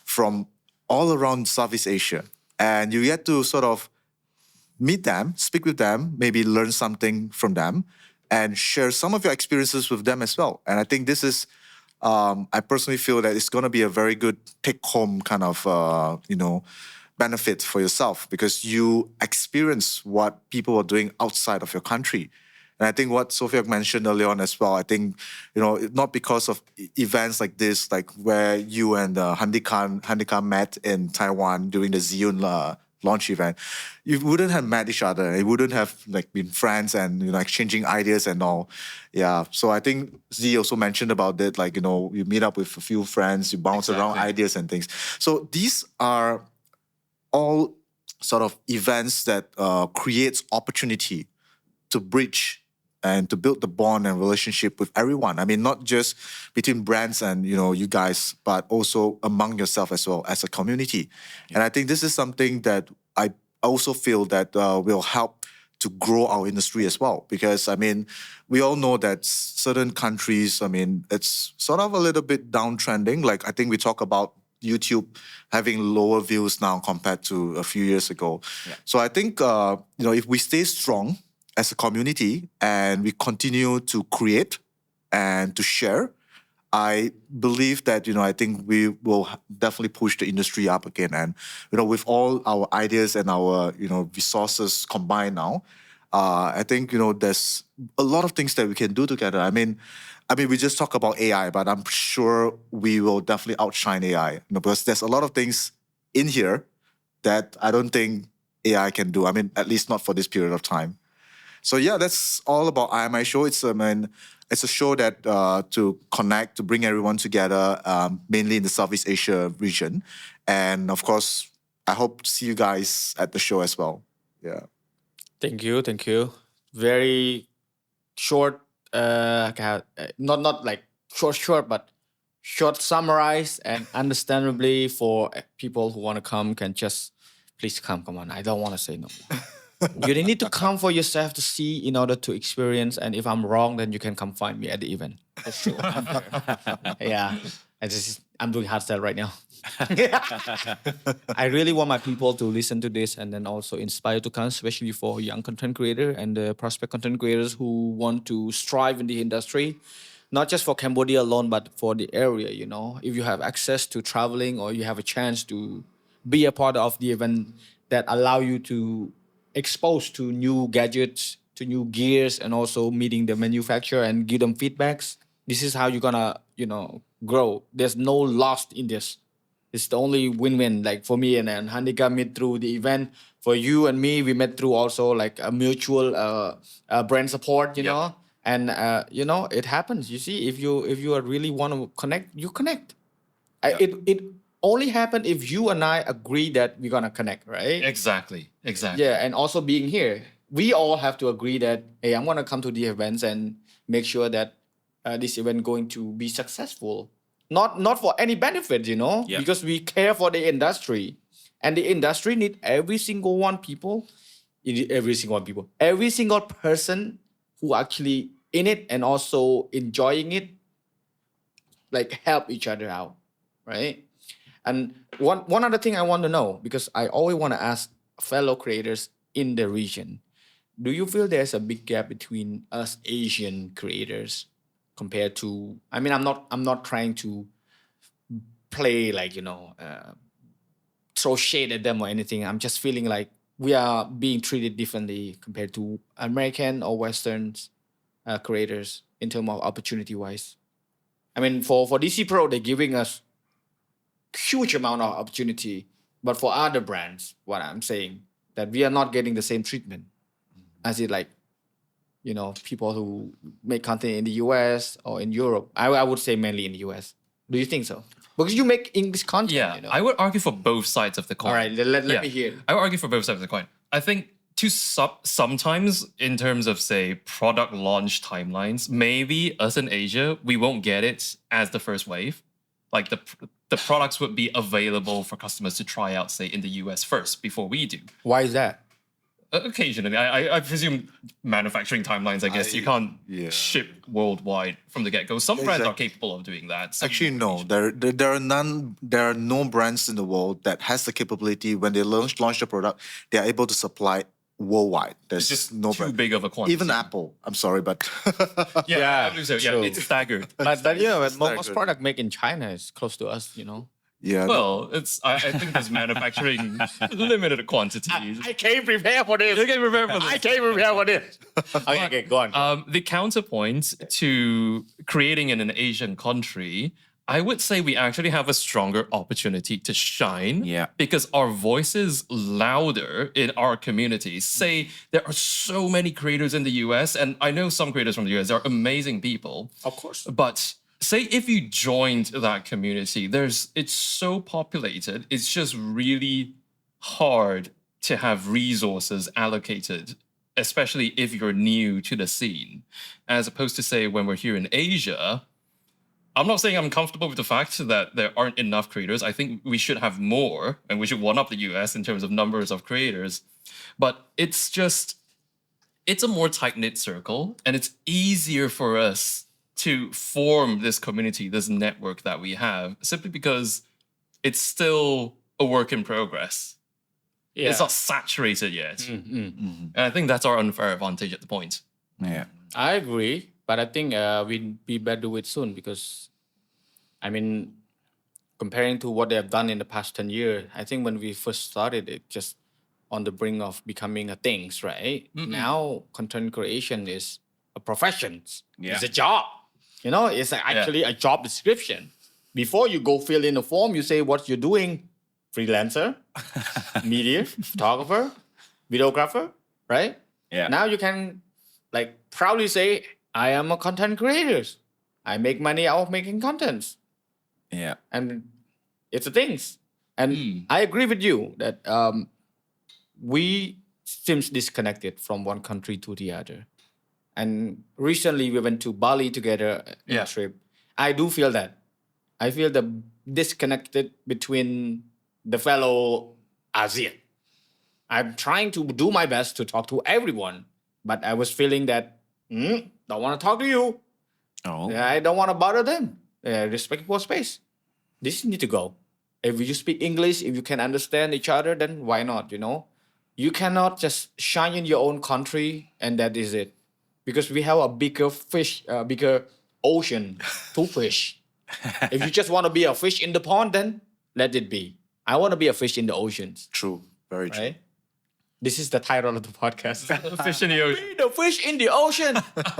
from all around Southeast Asia. And you get to sort of meet them, speak with them, maybe learn something from them, and share some of your experiences with them as well. And I think this is, I personally feel that it's going to be a very good take-home kind of, benefit for yourself because you experience what people are doing outside of your country. And I think what Sophia mentioned earlier on as well, I think, not because of events like this, like where you and Handika met in Taiwan during the Ziyun launch event, you wouldn't have met each other. You wouldn't have like been friends and, exchanging ideas and all. Yeah. So I think Z also mentioned about it, like, you meet up with a few friends, you bounce around ideas and things. So these are all sort of events that creates opportunity to bridge and to build the bond and relationship with everyone. I mean, not just between brands and, you guys, but also among yourself as well as a community. And I think this is something that I also feel that will help to grow our industry as well. Because, I mean, we all know that certain countries, I mean, it's sort of a little bit downtrending. Like, I think we talk about YouTube having lower views now compared to a few years ago. Yeah. So I think, if we stay strong as a community and we continue to create and to share, I believe that, I think we will definitely push the industry up again. And, with all our ideas and our, resources combined now, I think, there's a lot of things that we can do together. I mean, we just talk about AI, but I'm sure we will definitely outshine AI, because there's a lot of things in here that I don't think AI can do. I mean, at least not for this period of time. So yeah, that's all about IMI Show. It's a show that to connect, to bring everyone together, mainly in the Southeast Asia region. And of course, I hope to see you guys at the show as well. Yeah. Thank you. Very short, not like short, but short summarized and understandably for people who want to come can just please come. Come on, I don't want to say no. You need to come for yourself to see in order to experience. And if I'm wrong, then you can come find me at the event. For sure. Yeah. I'm doing hard style right now. I really want my people to listen to this and then also inspire to come, especially for young content creator and the prospect content creators who want to strive in the industry. Not just for Cambodia alone, but for the area, If you have access to traveling or you have a chance to be a part of the event that allow you to expose to new gadgets, to new gears, and also meeting the manufacturer and give them feedbacks. This is how you're gonna, grow. There's no loss in this. It's the only win-win. Like for me and Handika met through the event. For you and me, we met through also like a mutual brand support, you know. And it happens. You see, if you really want to connect, you connect. It only happen if you and I agree that we're gonna connect, right? Exactly. Yeah, and also being here, we all have to agree that, hey, I'm gonna come to the events and make sure that this event going to be successful. Not for any benefit, because we care for the industry, and the industry need every single person who actually in it and also enjoying it, like help each other out, right? And one other thing I want to know, because I always want to ask fellow creators in the region, do you feel there's a big gap between us Asian creators compared to, I mean, I'm not trying to play like, throw shade at them or anything. I'm just feeling like we are being treated differently compared to American or Western creators in terms of opportunity wise. I mean, for DCPro, they're giving us huge amount of opportunity, but for other brands, what I'm saying, that we are not getting the same treatment as it like, people who make content in the US or in Europe. I would say mainly in the US. Do you think so? Because you make English content. Yeah, I would argue for both sides of the coin. All right, let me hear. I would argue for both sides of the coin. I think sometimes in terms of say product launch timelines, maybe us in Asia we won't get it as the first wave. Like the products would be available for customers to try out, say in the US first before we do. Why is that? Occasionally, I presume manufacturing timelines. I guess you can't ship worldwide from the get go. Some brands are capable of doing that. Some Actually, no. There are none. There are no brands in the world that has the capability when they launch the product, they are able to supply worldwide. There's It's just no too brand. big of a quantity. Even Apple. I'm sorry, but Yeah, I believe so. Yeah, true. it's staggered. But most staggered. product made in China is close to us, you know. yeah. Well, I think there's manufacturing limited quantities. I came prepared for this. You can prepare for this. I came prepared for this. Okay, go on. The counterpoint to creating in an Asian country, I would say we actually have a stronger opportunity to shine. Yeah. Because our voice is louder in our community. Say there are so many creators in the US, and I know some creators from the US, they're amazing people. Of course. But say if you joined that community, it's so populated, it's just really hard to have resources allocated, especially if you're new to the scene. As opposed to say when we're here in Asia, I'm not saying I'm comfortable with the fact that there aren't enough creators. I think we should have more and we should one up the US in terms of numbers of creators. But it's a more tight-knit circle and it's easier for us to form this community, this network that we have, simply because it's still a work in progress. Yeah. It's not saturated yet. And I think that's our unfair advantage at the point. Yeah. I agree, but I think we better do it soon because, I mean, comparing to what they have done in the past 10 years, I think when we first started, it just on the brink of becoming a thing, right? Now, content creation is a profession. Yeah. It's a job. You know, it's actually a job description. Before you go fill in a form, you say what you're doing. Freelancer, media, photographer, videographer, right? Yeah. Now you can like proudly say, I am a content creator. I make money out of making contents. Yeah. And it's a things. And I agree with you that we seems disconnected from one country to the other. And recently we went to Bali together in a trip. I do feel that. I feel the disconnected between the fellow ASEAN. I'm trying to do my best to talk to everyone, but I was feeling that, don't want to talk to you. Oh. I don't want to bother them. Respectful space. This need to go. If you speak English, if you can understand each other, then why not, you know? You cannot just shine in your own country and that is it. Because we have a bigger ocean to fish. If you just want to be a fish in the pond, then let it be. I want to be a fish in the oceans, True. Very true. right? This is the title of the podcast. Fish in the ocean. Be the fish in the ocean,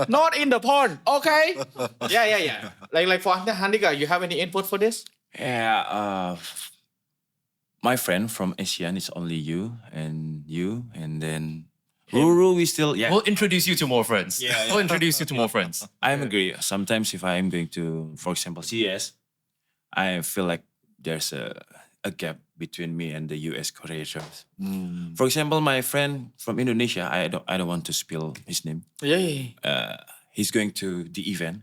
not in the pond. Okay? Yeah. Like for Handika, you have any input for this? Yeah. My friend from ASEAN is only you, and then Ruru, we still We'll introduce you to more friends. We'll introduce you to more friends. I agree. Sometimes if I am going to, for example, CS, I feel like there's a gap between me and the US creators. For example, my friend from Indonesia, I don't want to spill his name. Yeah. He's going to the event.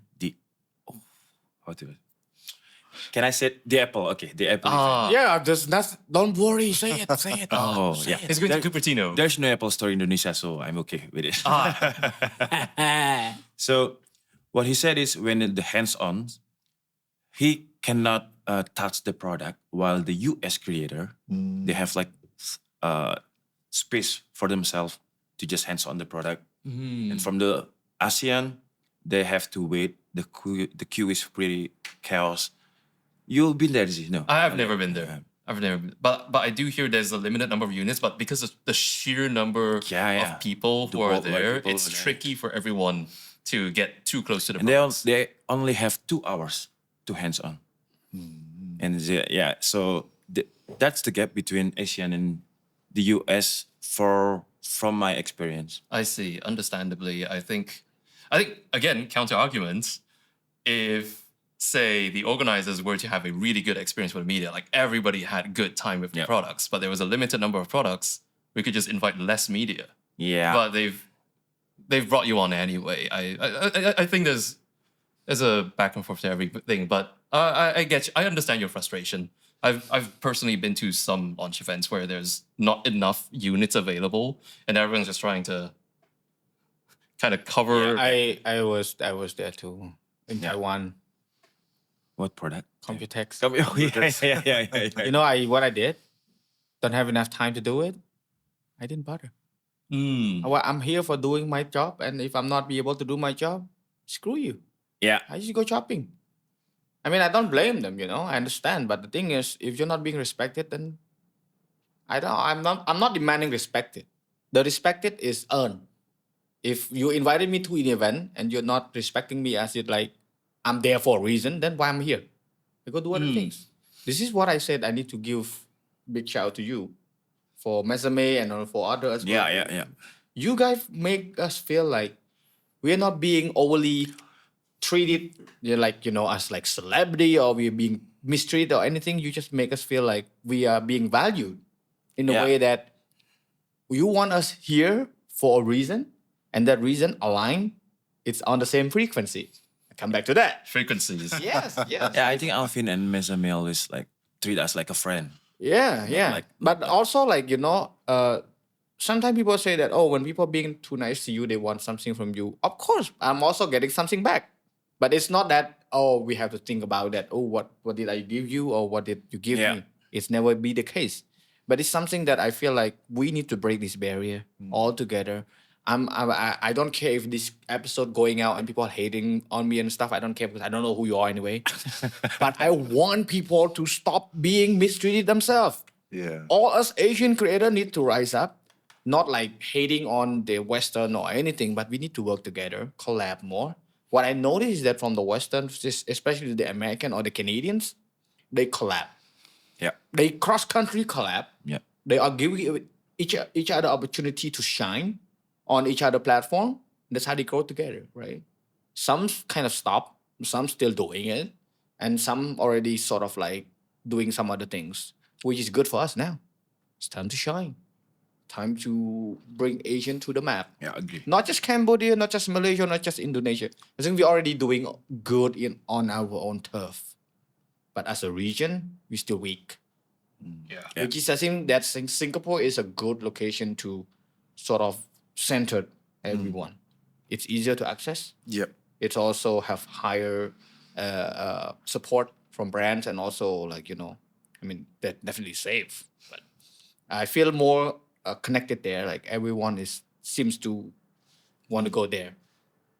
Can I say the Apple? Okay, the Apple event. Yeah, don't worry. Say it. Oh, yeah. He's going to Cupertino. There's no Apple store in Indonesia, so I'm okay with it. So what he said is when the hands-on, he cannot touch the product, while the US creator, they have like space for themselves to just hands-on the product. And from the ASEAN, they have to wait. The queue is pretty chaos. You'll be there, no? I have never been there. I've never been. But I do hear there's a limited number of units, but because of the sheer number of people who are worldwide there, people it's are there. tricky for everyone to get too close to the And products. they only have 2 hours to hands-on. And so that's the gap between ASEAN and the US from my experience. I see. Understandably, I think again, counter arguments. If say the organizers were to have a really good experience with the media, like everybody had good time with the products, but there was a limited number of products, we could just invite less media. Yeah. but they've brought you on anyway. I think there's a back and forth to everything, but I get you. I understand your frustration. I've personally been to some launch events where there's not enough units available, and everyone's just trying to kind of cover. I was there too in Taiwan. What product? Computex. Oh, yeah. You know, what I did? Don't have enough time to do it. I didn't bother. Well, I'm here for doing my job, and if I'm not be able to do my job, screw you. Yeah. I just go shopping. I mean, I don't blame them, you know. I understand, but the thing is, if you're not being respected, then I'm not demanding respected. The respected is earned. If you invited me to an event and you're not respecting me as it like I'm there for a reason, then why I'm here? I go do other things. This is what I said. I need to give big shout out to you for Mesame and for others as well. Yeah. You guys make us feel like we're not being overly treated as like celebrity or we're being mistreated or anything. You just make us feel like we are being valued in a way that you want us here for a reason, and that reason align. It's on the same frequency. I come back to that. Frequencies. Yes. Yeah, I think Alvin and Mesame always like treat us like a friend. Yeah. But also like, sometimes people say that, when people being too nice to you, they want something from you. Of course, I'm also getting something back. But it's not that, we have to think about that. What did I give you or what did you give me? It's never be the case. But it's something that I feel like we need to break this barrier all together. I don't care if this episode going out and people are hating on me and stuff. I don't care because I don't know who you are anyway. But I want people to stop being mistreated themselves. Yeah. All us Asian creators need to rise up, not like hating on the Western or anything, but we need to work together, collab more. What I noticed is that from the Western, especially the American or the Canadians, they collab. Yeah. They cross-country collab. Yeah. They are giving each other opportunity to shine on each other platform. That's how they grow together, right? Some kind of stop, some still doing it, and some already sort of like doing some other things, which is good for us now. It's time to shine. Time to bring Asian to the map. Yeah, agree. Not just Cambodia, not just Malaysia, not just Indonesia. I think we're already doing good on our own turf. But as a region, we're still weak. Yeah. Which is, I think that Singapore is a good location to sort of center everyone. It's easier to access. Yep. It also have higher support from brands and also they're definitely safe. But I feel more connected there. Like everyone seems to want to go there.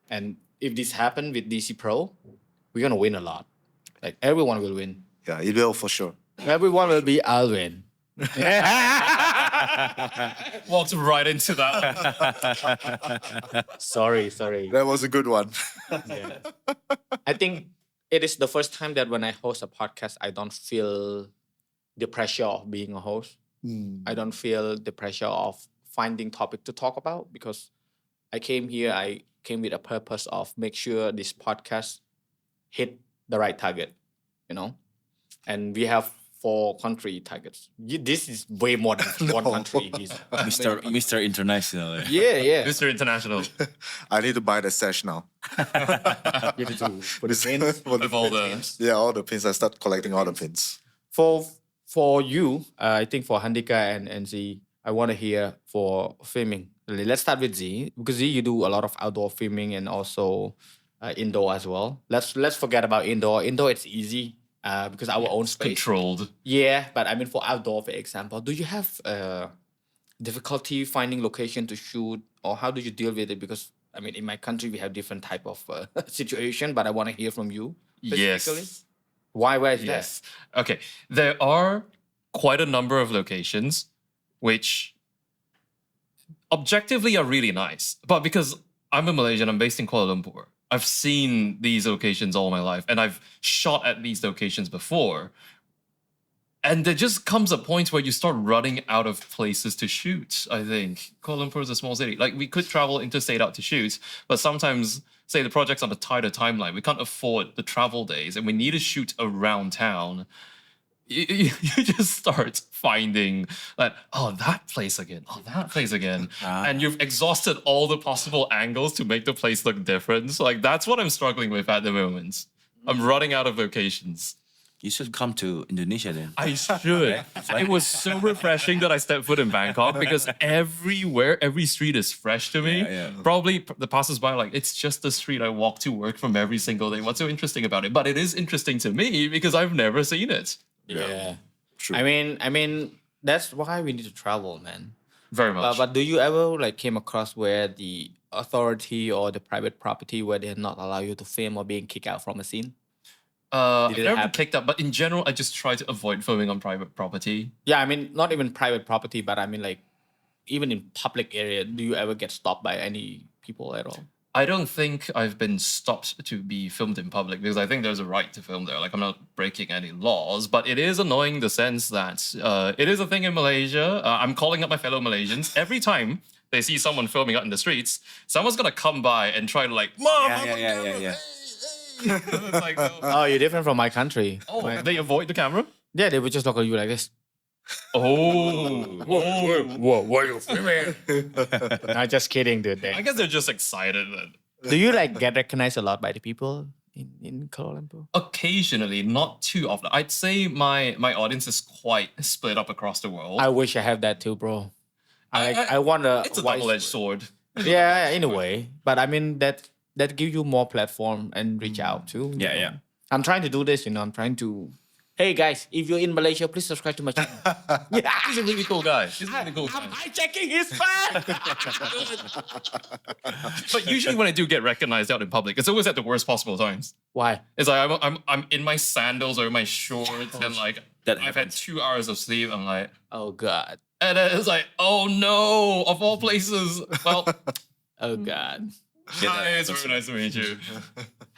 And if this happen with DCPro, we're gonna win a lot. Like everyone will win. Yeah, it will for sure. Everyone will be Alvin. Walked right into that. Sorry. That was a good one. Yeah. I think it is the first time that when I host a podcast, I don't feel the pressure of being a host. I don't feel the pressure of finding topic to talk about because I came with a purpose of make sure this podcast hit the right target, and we have 4 country targets. This is way more than one country. Mr. International. Yeah. Mr. International. I need to buy the sash now. You need to put the pins. With all the Yeah, all the pins. I start collecting all the pins. For you, I think for Handika and Z, I want to hear for filming. Let's start with Z because Z, you do a lot of outdoor filming and also indoor as well. Let's forget about indoor. Indoor, it's easy because our own space. controlled. Yeah, but I mean for outdoor, for example, do you have difficulty finding location to shoot, or how do you deal with it? Because I mean, in my country, we have different type of situation, but I want to hear from you specifically. Yes. Why is Yes. Okay. There are quite a number of locations which objectively are really nice. But because I'm a Malaysian, I'm based in Kuala Lumpur. I've seen these locations all my life and I've shot at these locations before. And there just comes a point where you start running out of places to shoot, I think. Kuala Lumpur is a small city. Like, we could travel interstate out to shoot, but sometimes, say, the project's on a tighter timeline. We can't afford the travel days, and we need to shoot around town. you just start finding that, that place again. And you've exhausted all the possible angles to make the place look different. So like that's what I'm struggling with at the moment. I'm running out of locations. You should come to Indonesia then. I should. It was so refreshing that I stepped foot in Bangkok because everywhere, every street is fresh to me. Yeah. Probably the passers-by like, it's just the street I walk to work from every single day. What's so interesting about it? But it is interesting to me because I've never seen it. Yeah. True. I mean, that's why we need to travel, man. Very much. But do you ever like came across where the authority or the private property where they not allow you to film or being kicked out from a scene? I've Did it never been happen? kicked up, but in general, I just try to avoid filming on private property. Yeah, I mean, not even private property, but I mean, like, even in public area, do you ever get stopped by any people at all? I don't think I've been stopped to be filmed in public because I think there's a right to film there. Like I'm not breaking any laws, but it is annoying the sense that it is a thing in Malaysia. I'm calling up my fellow Malaysians every time they see someone filming out in the streets. Someone's gonna come by and try to like, Mom, Yeah. It's like, no. Oh, you're different from my country. Oh, they avoid the camera. Yeah, they would just look at you like this. Whoa, what are you filming? I'm just kidding, dude. I guess they're just excited. Do you like get recognized a lot by the people in Kuala Lumpur? Occasionally, not too often. I'd say my audience is quite split up across the world. I wish I have that too, bro. I wonder. It's a why- double-edged sword. Yeah, in a way. But I mean that give you more platform and reach out too. you Yeah, know. yeah. I'm trying to do this, I'm trying to. Hey guys, if you're in Malaysia, please subscribe to my channel. Yeah, He's a really cool guy. He's a really cool guy. I'm hijacking his fan. But usually when I do get recognized out in public, it's always at the worst possible times. Why? It's like I'm in my sandals or my shorts and like That I've had 2 hours of sleep. I'm like, Oh God. and then it's like, oh no, of all places. Well, Oh God. hi, it's very nice to meet you.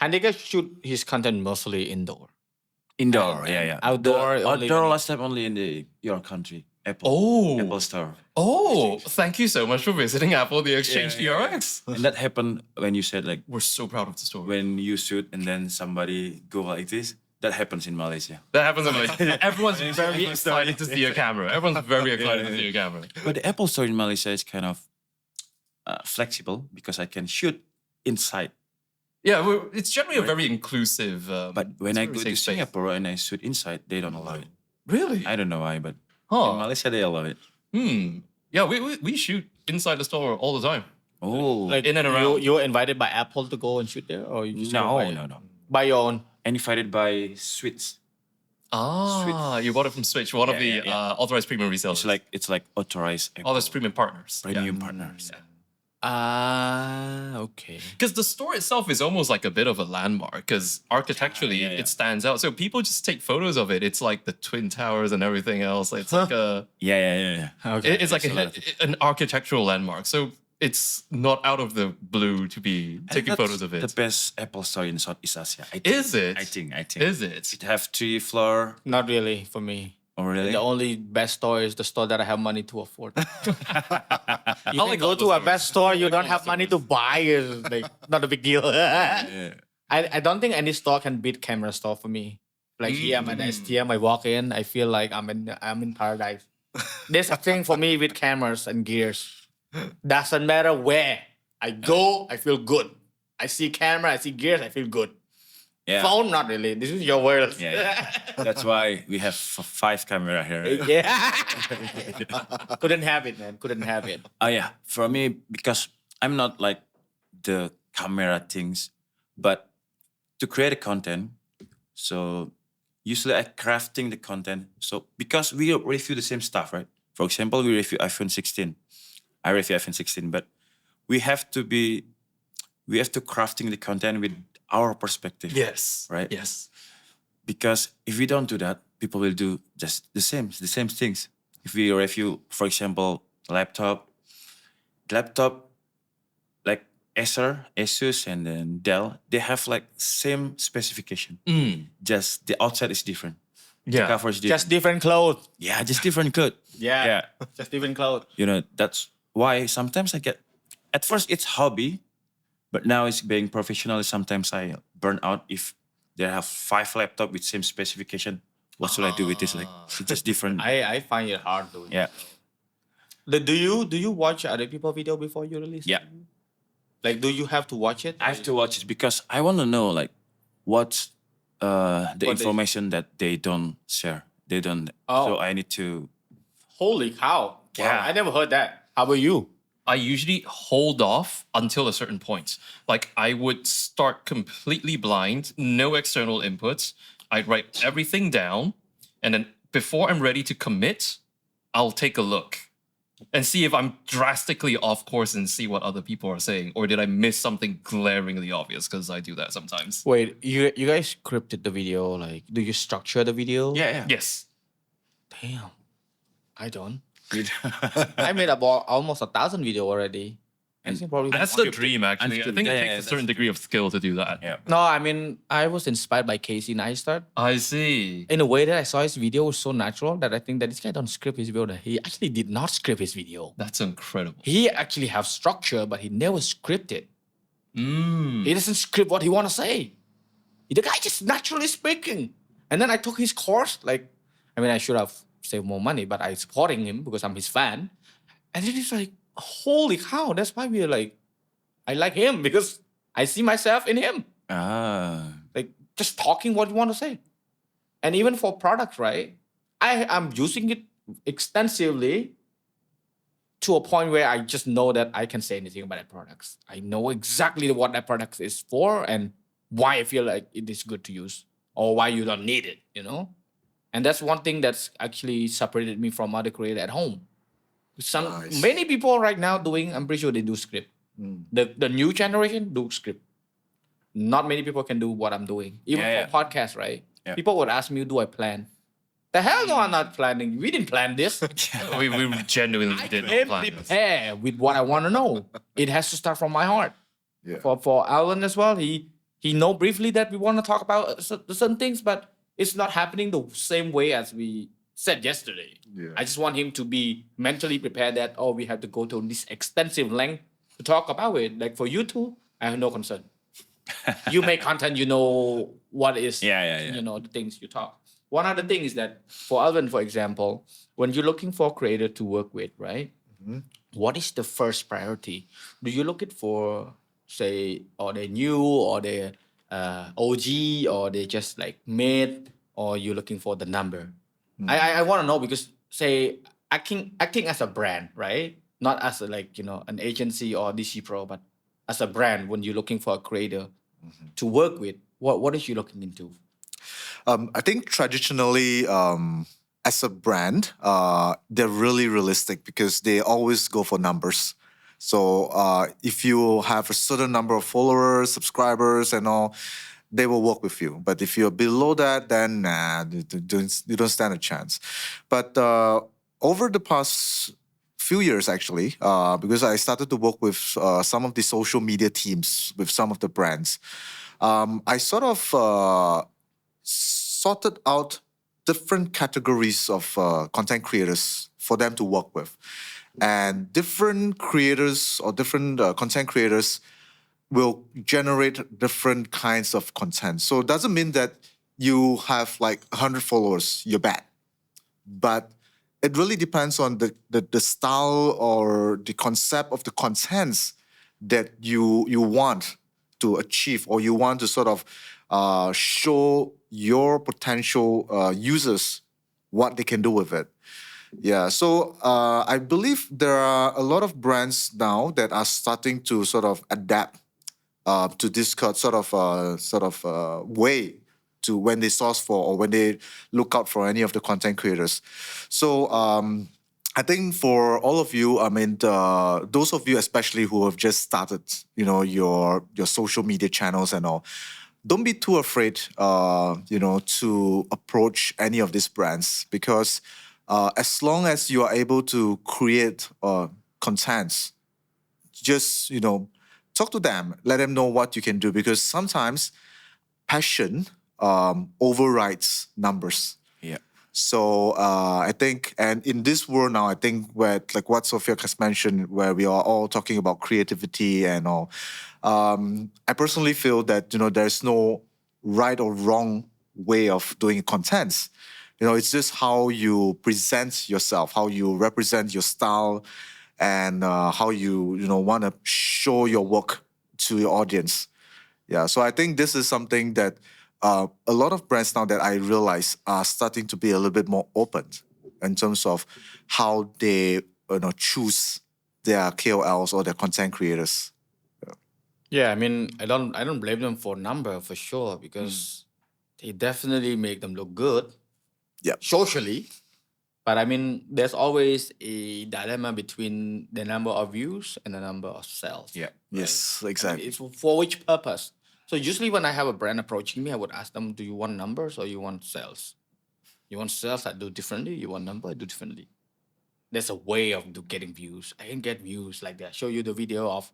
Handika shoot his content mostly indoor. Indoor, yeah. Outdoor, only Outdoor when- last time only in your country. Apple. Oh. Apple Store. Oh, thank you so much for visiting Apple, the Exchange DRX. And that happened when you said like We're so proud of the story. when you shoot and then somebody go like this. That happens in Malaysia. That happens in Malaysia. Everyone's very excited to see a camera. Everyone's very excited to see a camera. But the Apple Store in Malaysia is kind of flexible because I can shoot inside. Yeah, it's generally a very inclusive. But when it's I very go to safe space. Singapore and I shoot inside, they don't allow it. Really? I don't know why, but in Huh. Malaysia they allow it. Yeah, we shoot inside the store all the time. Oh, Like In and around. You were invited by Apple to go and shoot there, or you just no. by your own. And invited by Sweets. Ah, you bought it from Switch, one of the authorized premium resellers. It's like authorized authorized premium partners. premium partners. Okay. Because the store itself is almost like a bit of a landmark because architecturally Yeah. it stands out. So people just take photos of it. It's like the Twin Towers and everything else. It's like Yeah. Okay. it's like an architectural landmark. So it's not out of the blue to be taking That's photos of it. The best Apple Store in Southeast Asia. I think. Is it? I think. Is it? It have 3 floor. Not really for me. Oh really? The only best store is the store that I have money to afford. You can like go all to the a best store, you don't have money to buy it. Like, not a big deal. I don't think any store can beat camera store for me. Like here I'm at STM, I walk in, I feel like I'm in paradise. There's a thing for me with cameras and gears. Doesn't matter where I go, I feel good. I see camera, I see gears, I feel good. Yeah. Phone, not really. This is your world. Yeah. That's why we have 5 camera here. Yeah. Couldn't have it, man. Couldn't have it. Oh yeah, for me because I'm not like the camera things, but to create a content, so usually I crafting the content. So because we review the same stuff, right? For example, we review iPhone 16. I review iPhone 16, but we have to crafting the content with our perspective. Yes. Right? Yes. Because if we don't do that, people will do just the same things. If we review, for example, laptop like Asus and then Dell, they have like same specification. Just the outside is different. The Yeah. cover is different. Just different clothes. yeah, just different code. Yeah. Just different clothes. That's why sometimes I get. At first, it's hobby, but now it's being professional. Sometimes I burn out if they have 5 laptop with same specification. what should I do with this? Like, it's just different. I find it hard doing. Yeah. Do you watch other people video before you release? Yeah. it? Like, do you have to watch it? I have to watch it because I want to know like what's the What they- information that they don't share. They don't. Oh. So I need to. Holy cow! Yeah. Wow, I never heard that. How about you? I usually hold off until a certain point. Like I would start completely blind, no external inputs. I'd write everything down, and then before I'm ready to commit, I'll take a look and see if I'm drastically off course and see what other people are saying, or did I miss something glaringly obvious? Because I do that sometimes. Wait, you guys scripted the video? Like, do you structure the video? Yeah. Yes. Damn, I don't. I made about almost 1,000 video already. I think probably That's the dream, actually. I Unscripted. think it Yeah, takes yeah, a certain degree of skill to do that. Yeah. No, I mean, I was inspired by Casey Neistat. I see. In a way that I saw his video was so natural that I think that this guy don't script his video. That he actually did not script his video. That's incredible. He actually have structure, but he never scripted. Mm. He doesn't script what he want to say. The guy just naturally speaking. And then I took his course. Like, I mean, I should have saved more money, but I supporting him because I'm his fan. And then it's like, holy cow! That's why we're like, I like him because I see myself in him. Like just talking what you want to say. And even for products, right? I'm using it extensively to a point where I just know that I can say anything about that products. I know exactly what that product is for and why I feel like it is good to use or why you don't need it, you know? And that's one thing that's actually separated me from other creators at home. Nice. Many people right now doing, I'm pretty sure they do script. The new generation do script. Not many people can do what I'm doing. Even Yeah, for podcasts, right? Yeah. People would ask me, do I plan? The hell no, I'm not planning. We didn't plan this. we genuinely I did not came plan this. prepared with what I want to know. It has to start from my heart. Yeah. For Alvin as well, he know briefly that we want to talk about certain things, but it's not happening the same way as we said yesterday. Yeah. I just want him to be mentally prepared that, oh, we have to go to this extensive length to talk about it. Like for you two, I have no concern. You make content, you know what is, Yeah. you know, the things you talk. One other thing is that for Alvin, for example, when you're looking for a creator to work with, right? What is the first priority? Do you look it for, say, are they new or they OG or they just like made or you looking for the number? I want to know because say acting as a brand, right? Not as a, like, you know, an agency or DCPro, but as a brand when you're looking for a creator to work with, what is you looking into? I think traditionally, as a brand, they're really realistic because they always go for numbers. So if you have a certain number of followers, subscribers, and all, they will work with you. But if you're below that, then nah, you don't stand a chance. But over the past few years, actually, because I started to work with some of the social media teams with some of the brands, I sort of sorted out different categories of content creators for them to work with. And different creators or different content creators will generate different kinds of content. So it doesn't mean that you have like 100 followers, you're bad. But it really depends on the style or the concept of the contents that you want to achieve or you want to sort of show your potential users what they can do with it. Yeah, so I believe there are a lot of brands now that are starting to sort of adapt to this sort of way to when they source for or when they look out for any of the content creators. So I think for all of you, I mean, those of you especially who have just started, you know, your social media channels and all, don't be too afraid, you know, to approach any of these brands because as long as you are able to create contents, just, you know, talk to them, let them know what you can do because sometimes passion overrides numbers. Yeah. So I think, and in this world now, I think where like what Sophia has mentioned, where we are all talking about creativity and all, I personally feel that, you know, there's no right or wrong way of doing contents. It's just how you present yourself, how you represent your style, and how you want to show your work to your audience. Yeah, so I think this is something that a lot of brands now that I realize are starting to be a little bit more open in terms of how they choose their KOLs or their content creators. Yeah, I mean, I don't blame them for number for sure because they definitely make them look good Yeah. socially. But I mean, there's always a dilemma between the number of views and the number of sales. Yeah. Yes, I mean, exactly. it's for which purpose? So usually when I have a brand approaching me, I would ask them, do you want numbers or you want sales? You want sales, I do differently. You want number, I do differently. There's a way of getting views. I can get views like that. Show you the video of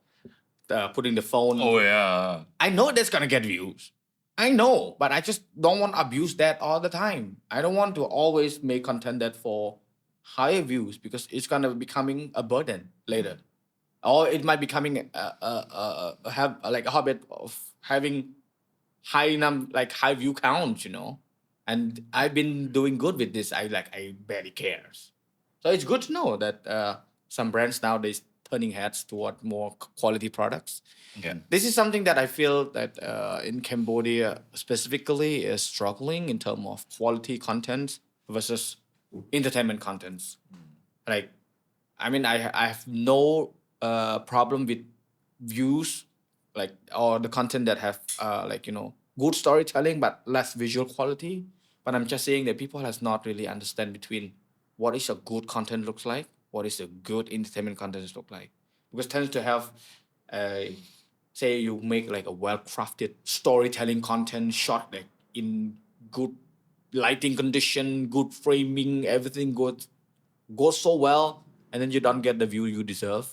putting the phone. Oh yeah. I know that's gonna get views. I know, but I just don't want to abuse that all the time. I don't want to always make content that for higher views because it's gonna becoming a burden later, or it might becoming have like a habit of having high view counts, And I've been doing good with this. I barely cares. So it's good to know that some brands nowadays turning heads toward more quality products. Yeah. This is something that I feel that in Cambodia specifically is struggling in terms of quality content versus entertainment contents. Like, I mean, I have no problem with views, or the content that have good storytelling but less visual quality. But I'm just saying that people has not really understand between what is a good content looks like, what is a good entertainment content look like, because tends to have say you make like a well-crafted storytelling content shot like in good lighting condition, good framing, everything goes so well, and then you don't get the view you deserve.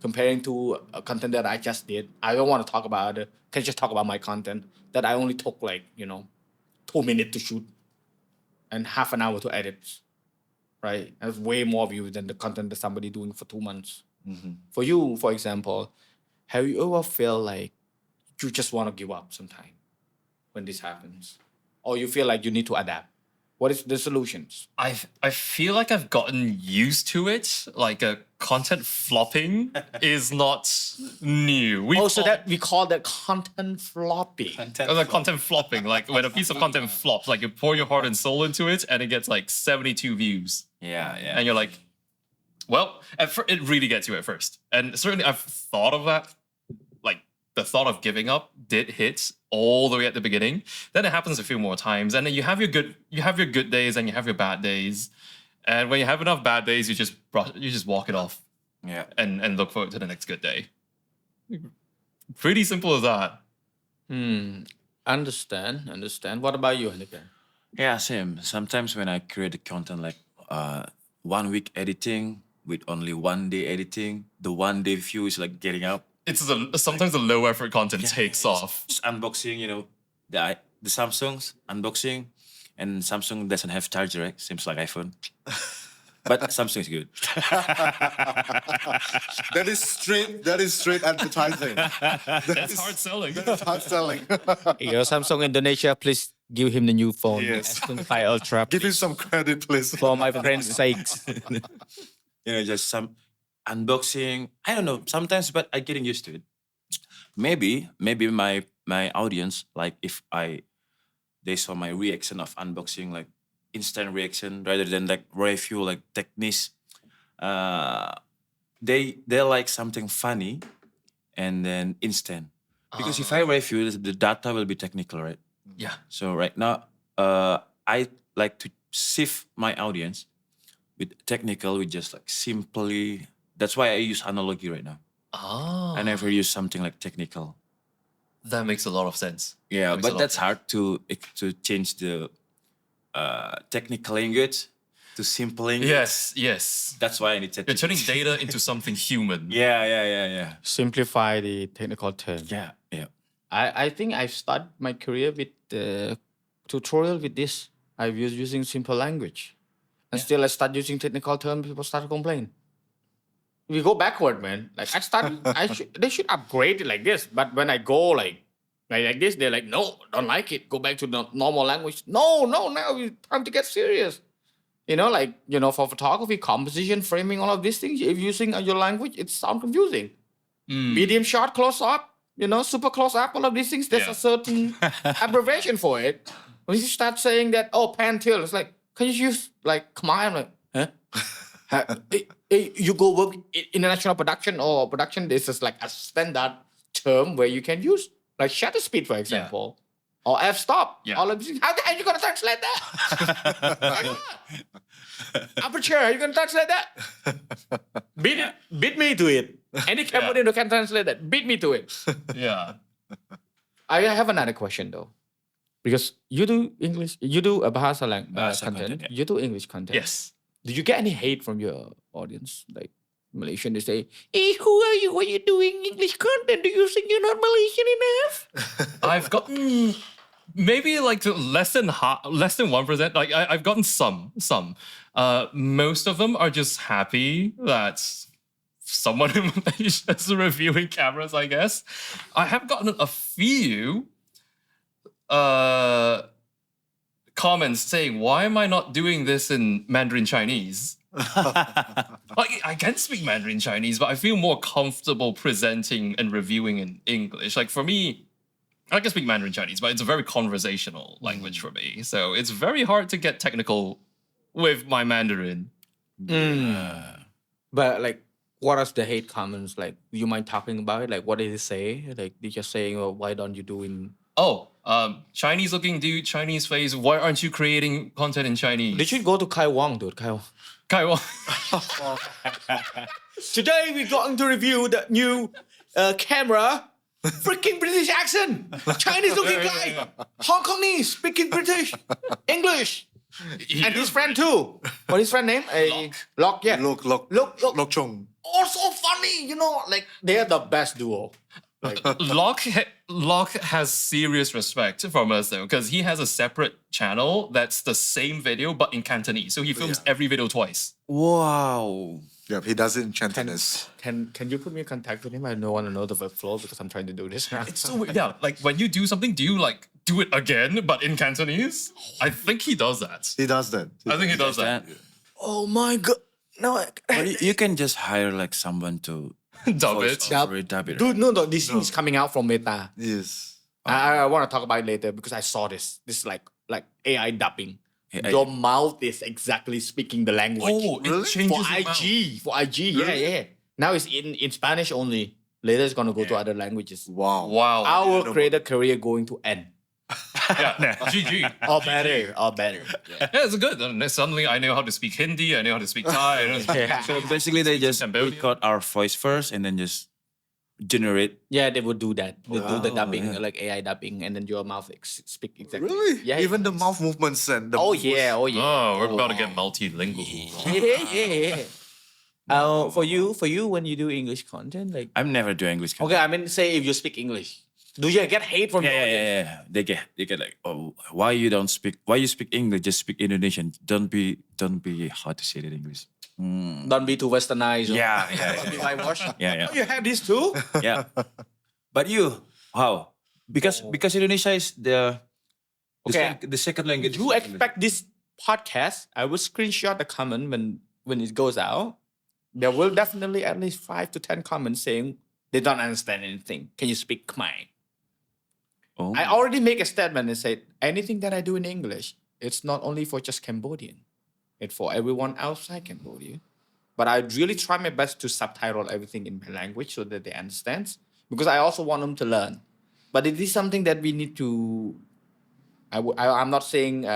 Comparing to a content that I just did, I don't want to talk about it. Can just talk about my content that I only took 2 minutes to shoot and half an hour to edit. Right, that's way more views than the content that somebody doing for 2 months. For you, for example, have you ever feel like you just want to give up sometime when this happens, or you feel like you need to adapt? What is the solutions? I feel like I've gotten used to it. Like content flopping is not new. We call that content flopping. Content flopping, like when a piece of content flops, like you pour your heart and soul into it and it gets like 72 views. Yeah. And you're like, well, it really gets you at first. And certainly I've thought of that. Like the thought of giving up did hit all the way at the beginning. Then it happens a few more times. And then you have your good days and you have your bad days. And when you have enough bad days, you just walk it off. Yeah. And look forward to the next good day. Pretty simple as that. Understand. What about you, Handika? Yeah, same. Sometimes when I create the content like 1 week editing with only 1 day editing, the 1 day view is like getting up. It's sometimes the low effort content takes off. Just unboxing, the Samsung's unboxing, and Samsung doesn't have charger, right? Seems like iPhone. But Samsung is good. That is straight advertising. That's hard selling. That's hard selling. Samsung Indonesia, please give him the new phone. Yes. S25 Ultra. Give him some credit, please. For my friend's sakes. Just some unboxing. I don't know. Sometimes, but I'm getting used to it. Maybe my audience, like if they saw my reaction of unboxing, like instant reaction rather than like review, like techniques. They like something funny, and then instant. Because if I review, the data will be technical, right? Yeah. So right now, I like to sift my audience with technical, with just like simply. That's why I use analogy right now. I never use something like technical. That makes a lot of sense. Yeah, Makes a but lot that's of hard to change the technical language to simple language. Yes. That's why I need to. You're turning data into something human. Yeah. Simplify the technical term. Yeah. I think I've started my career with the tutorial with this. I was using simple language. And still I start using technical terms, people start to complain. We go backward, man. Like they should upgrade it like this. But when I go like Like this, they're like, no, don't like it. Go back to the normal language. No, now it's time to get serious. For photography, composition, framing, all of these things, if using your language, it sounds confusing. Medium shot, close up, super close up, all of these things, there's a certain abbreviation for it. When you start saying that, pan tilt, it's like, can you use like Khmer? I'm like, huh? You go work in international production or production, this is like a standard term where you can use like shutter speed, for example, or f-stop. All of these. How the hell are you gonna translate that? Aperture, are you gonna translate that? Beat me to it. Any Cambodian who can translate that, beat me to it. Yeah. I have another question though, because you do English, you do a Bahasa content, you do English content. Yes. Did you get any hate from your audience? Like Malaysian, they say, "Hey, who are you? Why are you doing English content? Do you think you're not Malaysian enough?" I've gotten maybe like less than 1%. Like I've gotten some. Most of them are just happy that someone in Malaysia is reviewing cameras, I guess. I have gotten a few comments saying, why am I not doing this in Mandarin Chinese? Like, I can speak Mandarin Chinese, but I feel more comfortable presenting and reviewing in English. Like for me, I can speak Mandarin Chinese, but it's a very conversational language for me. So it's very hard to get technical with my Mandarin. But like, what are the hate comments? Like, you mind talking about it? Like, what did they say? Like, they just saying, "Oh, why don't you do in?" Chinese looking dude, Chinese face. Why aren't you creating content in Chinese? They should go to Kai Wang, dude. Kai Wang. Kai Wang. Today we're going to review the new camera. Freaking British accent. Chinese looking guy. Hong Kongese speaking British. English. And his friend too. What is his friend name? Lock. Yeah. Look Chung. Also funny, like they are the best duo. Like, Locke has serious respect from us though, because he has a separate channel that's the same video but in Cantonese. So he films every video twice. Wow. Yeah, he does it in Cantonese. Can you put me in contact with him? I don't want to know the workflow because I'm trying to do this now. It's so weird. Yeah, like when you do something, do you like do it again but in Cantonese? I think he does that. He does that. I think he does that. Oh my god. No, But you can just hire like someone to Dub it. dub it. dude, no, this thing is coming out from Meta. Yes. I want to talk about it later because I saw this. This is like AI dubbing. AI. Your mouth is exactly speaking the language. Oh, it changes for the mouth. For IG, yeah. Now it's in Spanish only. Later it's gonna go to other languages. Wow. Wow. Our creator career going to end. Yeah. GG. Or better. Yeah, it's good. And suddenly I know how to speak Hindi, I know how to speak Thai. I know how to speak So basically, they just Cambodian. record our voice first and then just generate. Yeah, they would do that. They do the dubbing, yeah. like AI dubbing, and then your mouth speak exactly. Really? Yeah. Even the mouth movements and the Oh yeah. Oh, we're about to get multilingual. Yeah. For you, when you do English content, like I'm never doing English. okay, I mean, say if you speak English, do you get hate from your audience? Yeah. They get like, oh, why you speak English? Just speak Indonesian. Don't be how to say it in English. Don't be too westernized. Yeah. Don't be whitewashed. Yeah. Oh, you have this too? Yeah. But you, how? Because Indonesia is the Okay. the second language. You expect this podcast? I will screenshot the comment when it goes out. There will definitely at least 5 to 10 comments saying they don't understand anything. Can you speak Khmer? Oh. I already make a statement and said anything that I do in English, it's not only for just Cambodian. It's for everyone outside Cambodia. But I really try my best to subtitle everything in my language so that they understand. Because I also want them to learn. But it is something that we need to, I'm not saying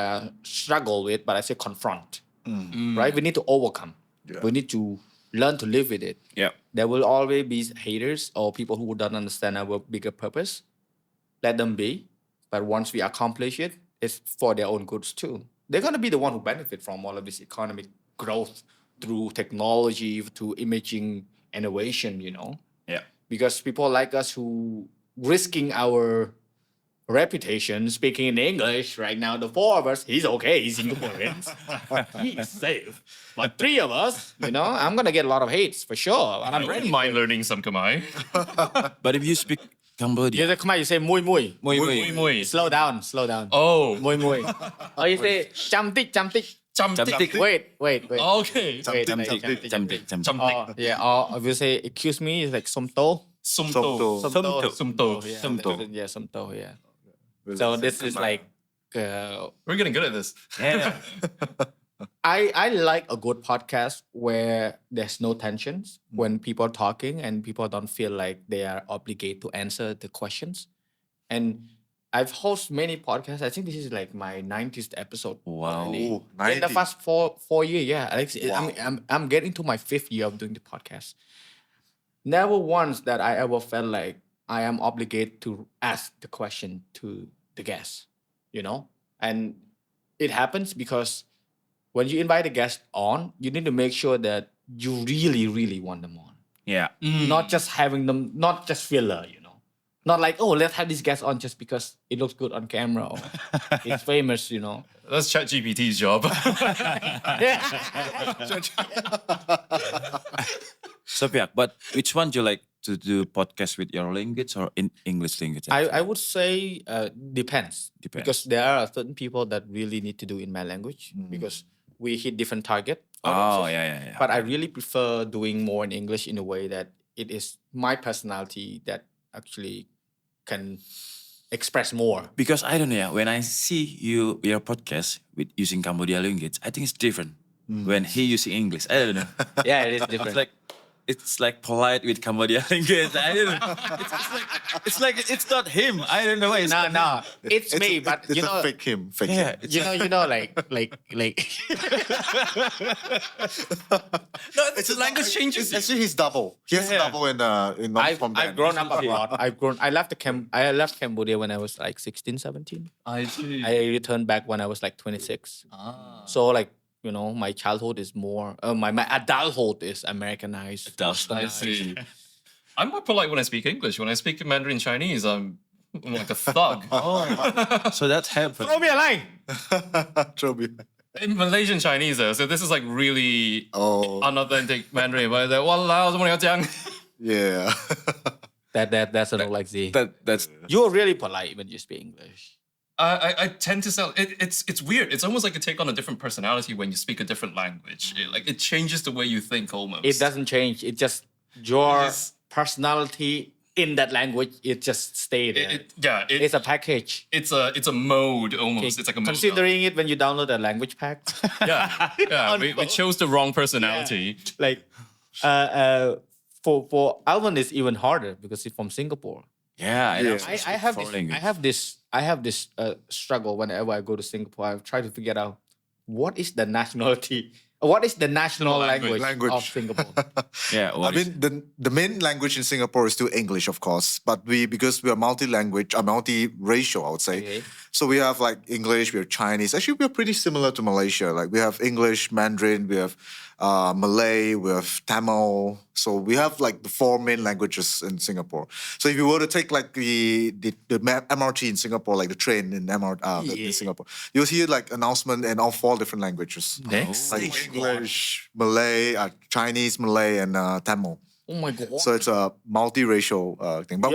struggle with, but I say confront. Right? We need to overcome. Yeah. We need to learn to live with it. Yeah. There will always be haters or people who don't understand our bigger purpose. Let them be. But once we accomplish it, it's for their own goods too. They're going to be the one who benefit from all of this economic growth through technology, to imaging innovation, Yeah. Because people like us who risking our reputation speaking in English right now, the 4 of us, he's okay, he's Singaporeans. He's safe. But 3 of us, I'm going to get a lot of hates for sure. And I I'm ready. wouldn't mind learning some Khmer. But if you speak Cambodia. You come on, you say mui mui. Muy, Muy, muy. Slow down, slow down. Oh, Mui mui. Or you say cham tik, cham tik. Chamtik. Wait. Okay. Wait, Cham like, tik, cham tik, Cham cham tik, tik. cham tik. Oh, yeah. Or if you say, excuse me, it's like somto. Sumto. Sumto. Yeah, Sumto. yeah, somto, yeah. So this is like, We're getting good at this. Yeah. I like a good podcast where there's no tensions when people are talking and people don't feel like they are obligated to answer the questions. And I've hosted many podcasts. I think this is like my 90th episode. Wow. already. Ooh, In the 90. first four years, yeah. Wow. I'm getting to my 5th year of doing the podcast. Never once that I ever felt like I am obligated to ask the question to the guest, And it happens because when you invite a guest on, you need to make sure that you really, really want them on. Yeah. Not just having them, not just filler, Not like, oh, let's have this guest on just because it looks good on camera or it's famous, That's ChatGPT's job. So, yeah, but which one do you like to do podcast with your language or in English language? I would say depends. Depends. Because there are certain people that really need to do in my language because we hit different target Oh, audiences. yeah. But I really prefer doing more in English in a way that it is my personality that actually can express more. Because I don't know, when I see your podcast with using Cambodia language, I think it's different. When he using English, I don't know. Yeah, it is different. It's like polite with Cambodia language. I don't know. It's like it's not him. I don't know why. No, it's me. But it's a fake him. Fake Yeah, him. like. no, it's language changes. Actually, he's double. He has a double in I've grown up abroad. I left Cambodia when I was like 16, 17. I see. I returned back when I was like 26. So like, my childhood is more, my adulthood is Americanized. I see. I'm more polite when I speak English. When I speak Mandarin Chinese, I'm like a thug. So that's happened. Throw me a line. Trouble. In Malaysian Chinese, though, so this is like really unauthentic Mandarin. But they're, "Walao, 怎么你要这样?" Yeah. That's not like Z. That's You're really polite when you speak English. I tend to sound it's weird. It's almost like you take on a different personality when you speak a different language. It changes the way you think almost. It doesn't change. It just your Yes. personality in that language. It just stayed there. It's a package. It's a mode almost. It's like a mode. Considering it when you download a language pack. Yeah. We chose the wrong personality. Like, for Alvin it's even harder because he's from Singapore. yeah. I know. I have this struggle whenever I go to Singapore. I try to figure out what is the nationality, what is the national language of Singapore. Yeah. I mean, the main language in Singapore is still English, of course, but because we are multi-language, multi-racial, I would say. Okay. So we have like English, we have Chinese. Actually, we're pretty similar to Malaysia. Like we have English, Mandarin, we have Malay, we have Tamil. So we have like the 4 main languages in Singapore. So if you were to take like the MRT in Singapore, like the train in in Singapore, you'll hear like announcement in all 4 different languages. Like English, Malay, Chinese, Malay, and Tamil. Oh my god. So it's a multiracial thing. But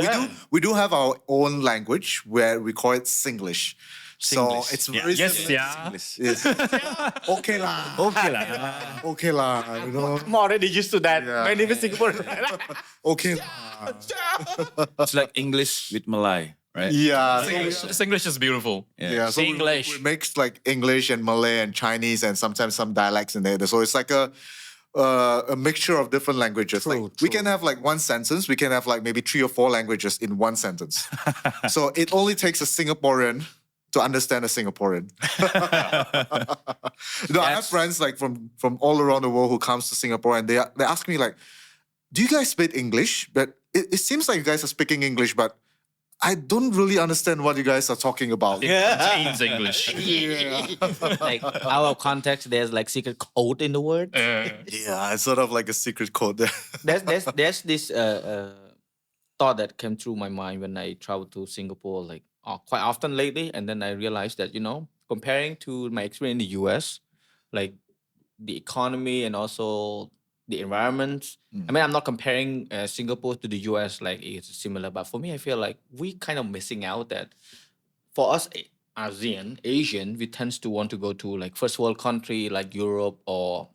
we do have our own language where we call it Singlish. So it's very similar. Yes. Okay lah. Okay lah. I'm already used to that. Yeah. My name is Singapore. Okay lah. It's like English with Malay, right? Yeah. Singlish is beautiful. Yeah. So English. we mix like English and Malay and Chinese and sometimes some dialects in there. So it's like a mixture of different languages. We can have like one sentence. We can have like maybe 3 or 4 languages in one sentence. So it only takes a Singaporean to understand a Singaporean. I have friends like from all around the world who comes to Singapore and they ask me like, do you guys speak English? But it seems like you guys are speaking English, but I don't really understand what you guys are talking about. Contains English. Like out of context, there's like secret code in the word. Yeah, it's sort of like a secret code there. There's this thought that came through my mind when I traveled to Singapore like quite often lately, and then I realized that comparing to my experience in the US, like the economy and also the environment. I mean, I'm not comparing Singapore to the US like it's similar, but for me, I feel like we kind of missing out that for us ASEAN, Asian, we tends to want to go to like first world country like Europe or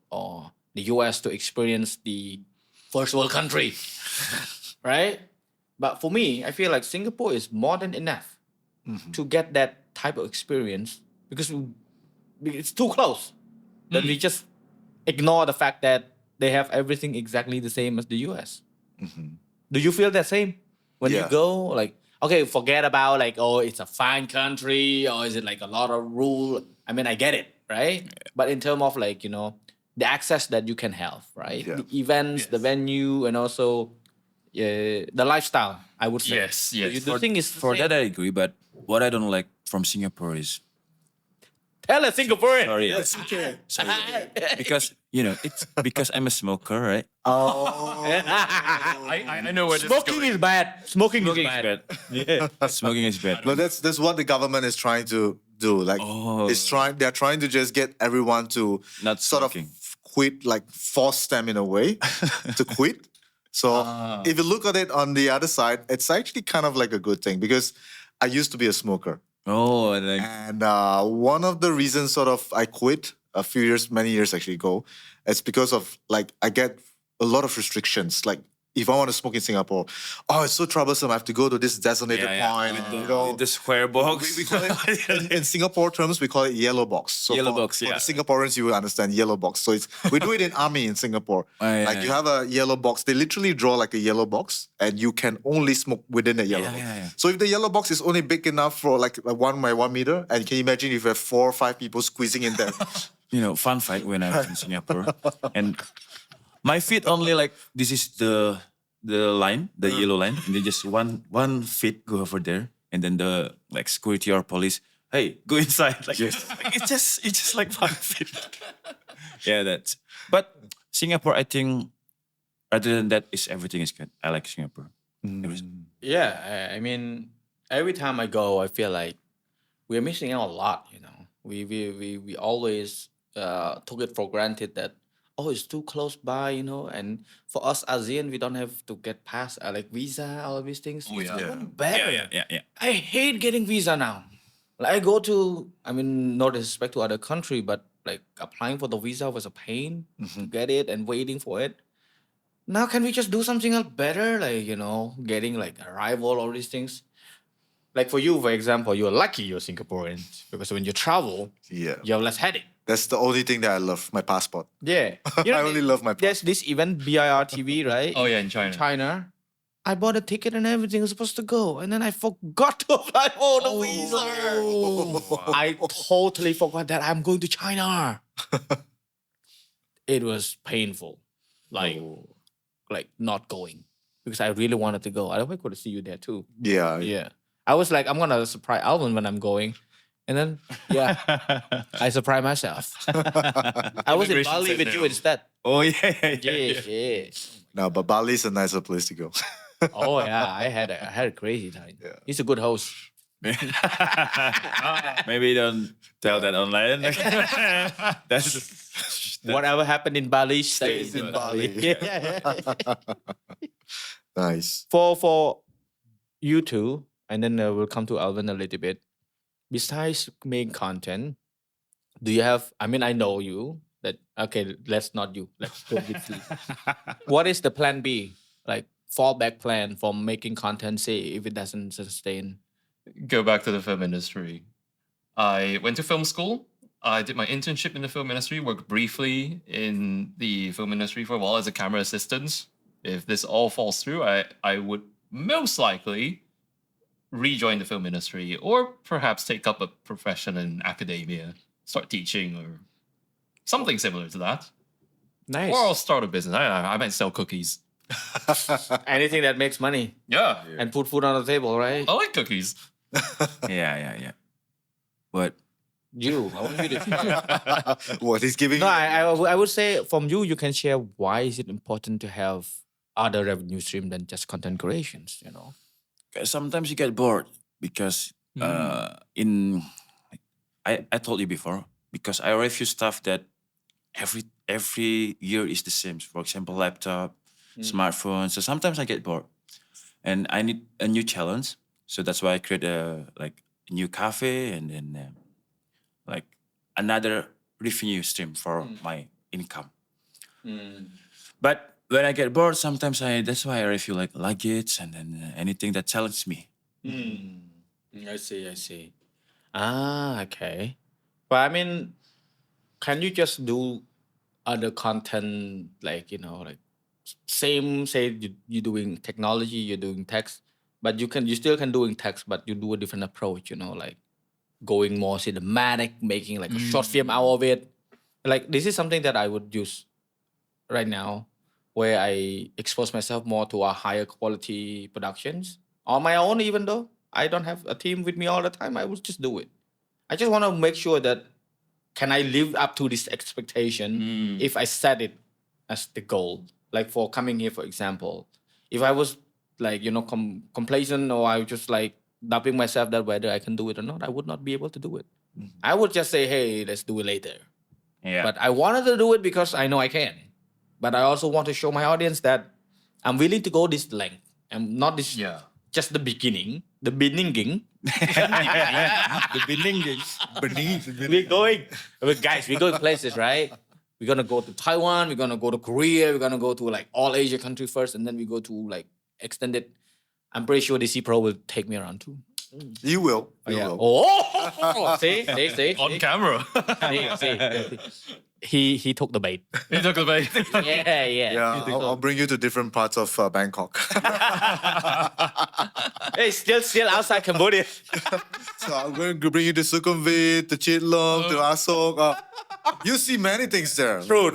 the US to experience the first world country, right? But for me, I feel like Singapore is more than enough to get that type of experience because it's too close. Then we just ignore the fact that they have everything exactly the same as the US. Do you feel the same when you Yeah. go? Like, okay, forget about like, oh, it's a fine country or is it like a lot of rule? I mean, I get it, right? But in terms of like, the access that you can have, right? Yeah. The events, the venue, and also the lifestyle, I would say. Yes, So yes. the thing is, For that, I agree. But what I don't like from Singapore is tell a Singaporean. sorry, okay. because it's because I'm a smoker, right? Oh. I know where this Smoking is bad. Smoking is Smoking bad. is bad. Smoking is bad. No, that's what the government is trying to do. Like, they're trying to just get everyone to Not sort smoking. of quit, like force them in a way to quit. So if you look at it on the other side, it's actually kind of like a good thing because I used to be a smoker. Oh, like And one of the reasons sort of I quit many years actually ago, it's because of like I get a lot of restrictions. Like if I want to smoke in Singapore, it's so troublesome. I have to go to this designated point. with the square box. We call it in Singapore terms, we call it yellow box. So Yellow for, box, for yeah. the Singaporeans, you will understand yellow box. So we do it in army in Singapore. Yeah, like yeah, you have a yellow box. They literally draw like a yellow box, and you can only smoke within the yellow box. yeah. So if the yellow box is only big enough for like 1 by 1 meter, and can you imagine if you have 4 or 5 people squeezing in there? Fun fact when I was in Singapore, and my feet only like this is the line, the yellow line, and then just one feet go over there, and then the like security or police, hey, go inside. Like it's just like 1 feet. Yeah, that's. But Singapore, I think, other than that, everything is good. I like Singapore. Yeah, I mean, every time I go, I feel like we're missing out a lot. We always took it for granted that it's too close by, and for us ASEAN, we don't have to get past like visa, all of these things. Oh, yeah. It's even better. Yeah. I hate getting visa now. Like I go to, I mean, no disrespect to other country, but like applying for the visa was a pain to get it and waiting for it. Now can we just do something else better? Like, getting like arrival, all these things. Like for you, for example, you're lucky you're Singaporean because when you travel, Yeah. you have less headache. That's the only thing that I love, my passport. Yeah. I only love my There's this event, BIRTV, right? Oh yeah, in China. China. I bought a ticket and everything was supposed to go. And then I forgot to apply for the visa. I totally forgot that I'm going to China. It was painful. Like not going. Because I really wanted to go. I could have see you there too. Yeah. Yeah. I was like, I'm gonna surprise Alvin when I'm going. And then I surprised myself. I was in Immigration Bali said with no. you instead. Oh yeah. Yeah. No, but Bali is a nicer place to go. Oh yeah, I had a crazy time. Yeah. He's a good host. Maybe don't tell that online. That's Whatever happened in Bali stays in in Bali. Bali. Yeah. Nice. For you two, and then we'll come to Alvin a little bit. Besides making content, do you have? I mean, I know you. Okay, let's not you. Let's go with you. What is the plan B? Like fallback plan for making content? Say if it doesn't sustain. Go back to the film industry. I went to film school. I did my internship in the film industry, worked briefly in the film industry for a while as a camera assistant. If this all falls through, I would most likely rejoin the film industry or perhaps take up a profession in academia, start teaching or something similar to that. Nice. Or I'll start a business. I might sell cookies. Anything that makes money Yeah. and put food on the table, right? I like cookies. yeah. But You, I want you to share. What he's giving? No, I would say from you, you can share why is it important to have other revenue stream than just content creations, sometimes you get bored because I told you before, because I review stuff that every year is the same. For example, laptop, smartphone. So sometimes I get bored, and I need a new challenge. So that's why I create a new cafe, and then like another revenue stream for my income. But when I get bored, sometimes that's why I review like luggage and then anything that challenges me. I see. Okay. But I mean, can you just do other content like, like same, say you're doing technology, you're doing text, but you still can doing text, but you do a different approach, like going more cinematic, making like a short film out of it. Like this is something that I would use right now, where I expose myself more to a higher quality productions on my own, even though I don't have a team with me all the time. I will just do it. I just want to make sure that can I live up to this expectation if I set it as the goal. Like for coming here, for example, if I was like complacent, or I was just like doubting myself that whether I can do it or not, I would not be able to do it. I would just say, hey, let's do it later. Yeah. But I wanted to do it because I know I can. But I also want to show my audience that I'm willing to go this length. And not this just the beginning. The beginning. The beginning. We're going places, right? We're gonna go to Taiwan, we're gonna go to Korea, we're gonna go to like all Asia countries first, and then we go to like extended. I'm pretty sure DCPro will take me around too. You will. You Yeah. will. Oh, see. On camera. He took the bait. He took the bait. Yeah. Yeah, I'll bring you to different parts of Bangkok. Hey, still outside Cambodia. So I'm going to bring you to Sukhumvit, to Chitlong, to Asok. You see many things there. True.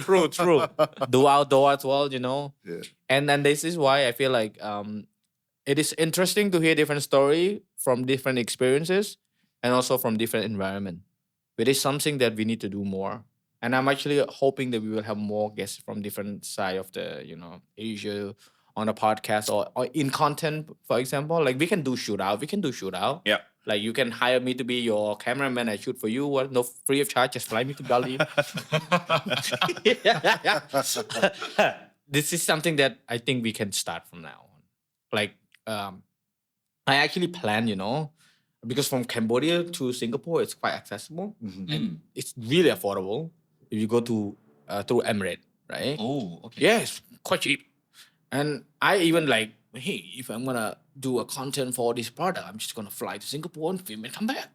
Do outdoor as well, Yeah. And this is why I feel like it is interesting to hear different story from different experiences and also from different environment. It is something that we need to do more. And I'm actually hoping that we will have more guests from different side of the, Asia on a podcast or in content, for example. Like we can do shootout. Yeah. Like you can hire me to be your cameraman. I shoot for you. Well, no, free of charge. Just fly me to Bali. This is something that I think we can start from now on. Like I actually plan, because from Cambodia to Singapore, it's quite accessible and it's really affordable. If you go to through Emirates, right? Oh, okay. Yes, quite cheap. And I even like, hey, if I'm gonna do a content for this product, I'm just gonna fly to Singapore and film and come back.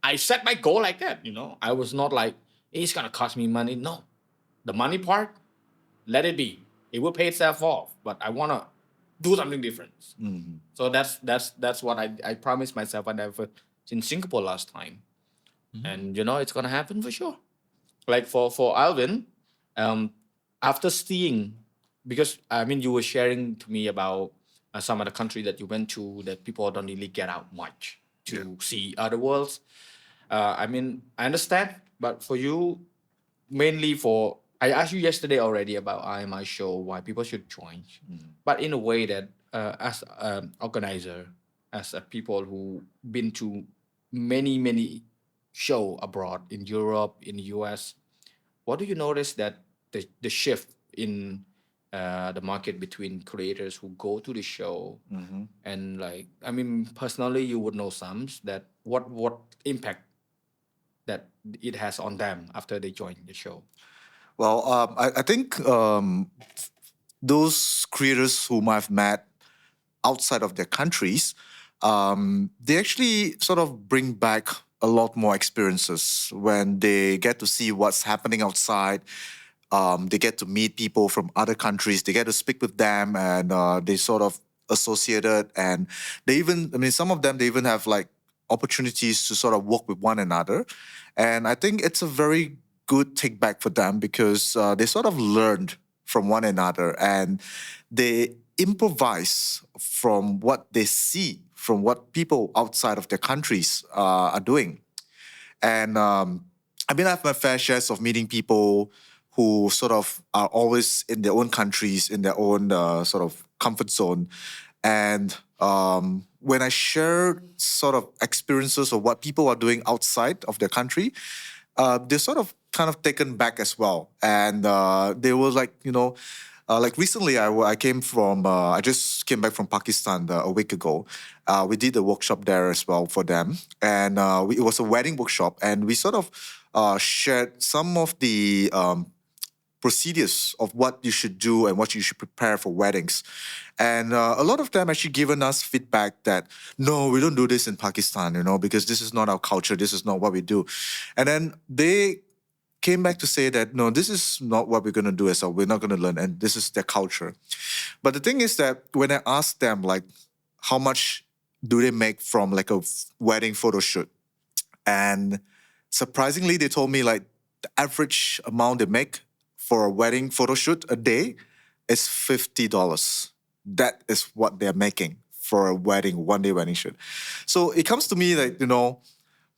I set my goal like that, I was not like, hey, it's gonna cost me money. No, the money part, let it be. It will pay itself off. But I wanna do something different. So that's what I promised myself when I was in Singapore last time, and it's gonna happen for sure. Like for Alvin, after seeing, because I mean you were sharing to me about some of the country that you went to that people don't really get out much to see other worlds. I mean I understand, but for you, mainly for I asked you yesterday already about IMI show why people should join, but in a way that as an organizer, as a people who been to many show abroad in Europe, in the US, what do you notice that the shift in the market between creators who go to the show and like I mean personally you would know some that what impact that it has on them after they join the show. Well, I think those creators whom I've met outside of their countries, they actually sort of bring back a lot more experiences when they get to see what's happening outside. They get to meet people from other countries. They get to speak with them, and they sort of associated. And they even, I mean, some of them they even have like opportunities to sort of work with one another. And I think it's a very good take back for them because they sort of learned from one another and they improvise from what they see, from what people outside of their countries are doing. And I mean, I have my fair shares of meeting people who sort of are always in their own countries, in their own sort of comfort zone. And when I share sort of experiences of what people are doing outside of their country, they sort of kind of taken back as well. And they were like, like recently I came from, I just came back from Pakistan a week ago. We did a workshop there as well for them. And it was a wedding workshop. And we sort of shared some of the procedures of what you should do and what you should prepare for weddings. And a lot of them actually given us feedback that, no, we don't do this in Pakistan, because this is not our culture. This is not what we do. And then they came back to say that, no, this is not what we're going to do as well. We're not going to learn. And this is their culture. But the thing is that when I asked them, like, how much do they make from like a wedding photo shoot? And surprisingly, they told me like the average amount they make for a wedding photo shoot a day is $50. That is what they're making for a wedding, one-day wedding shoot. So it comes to me like,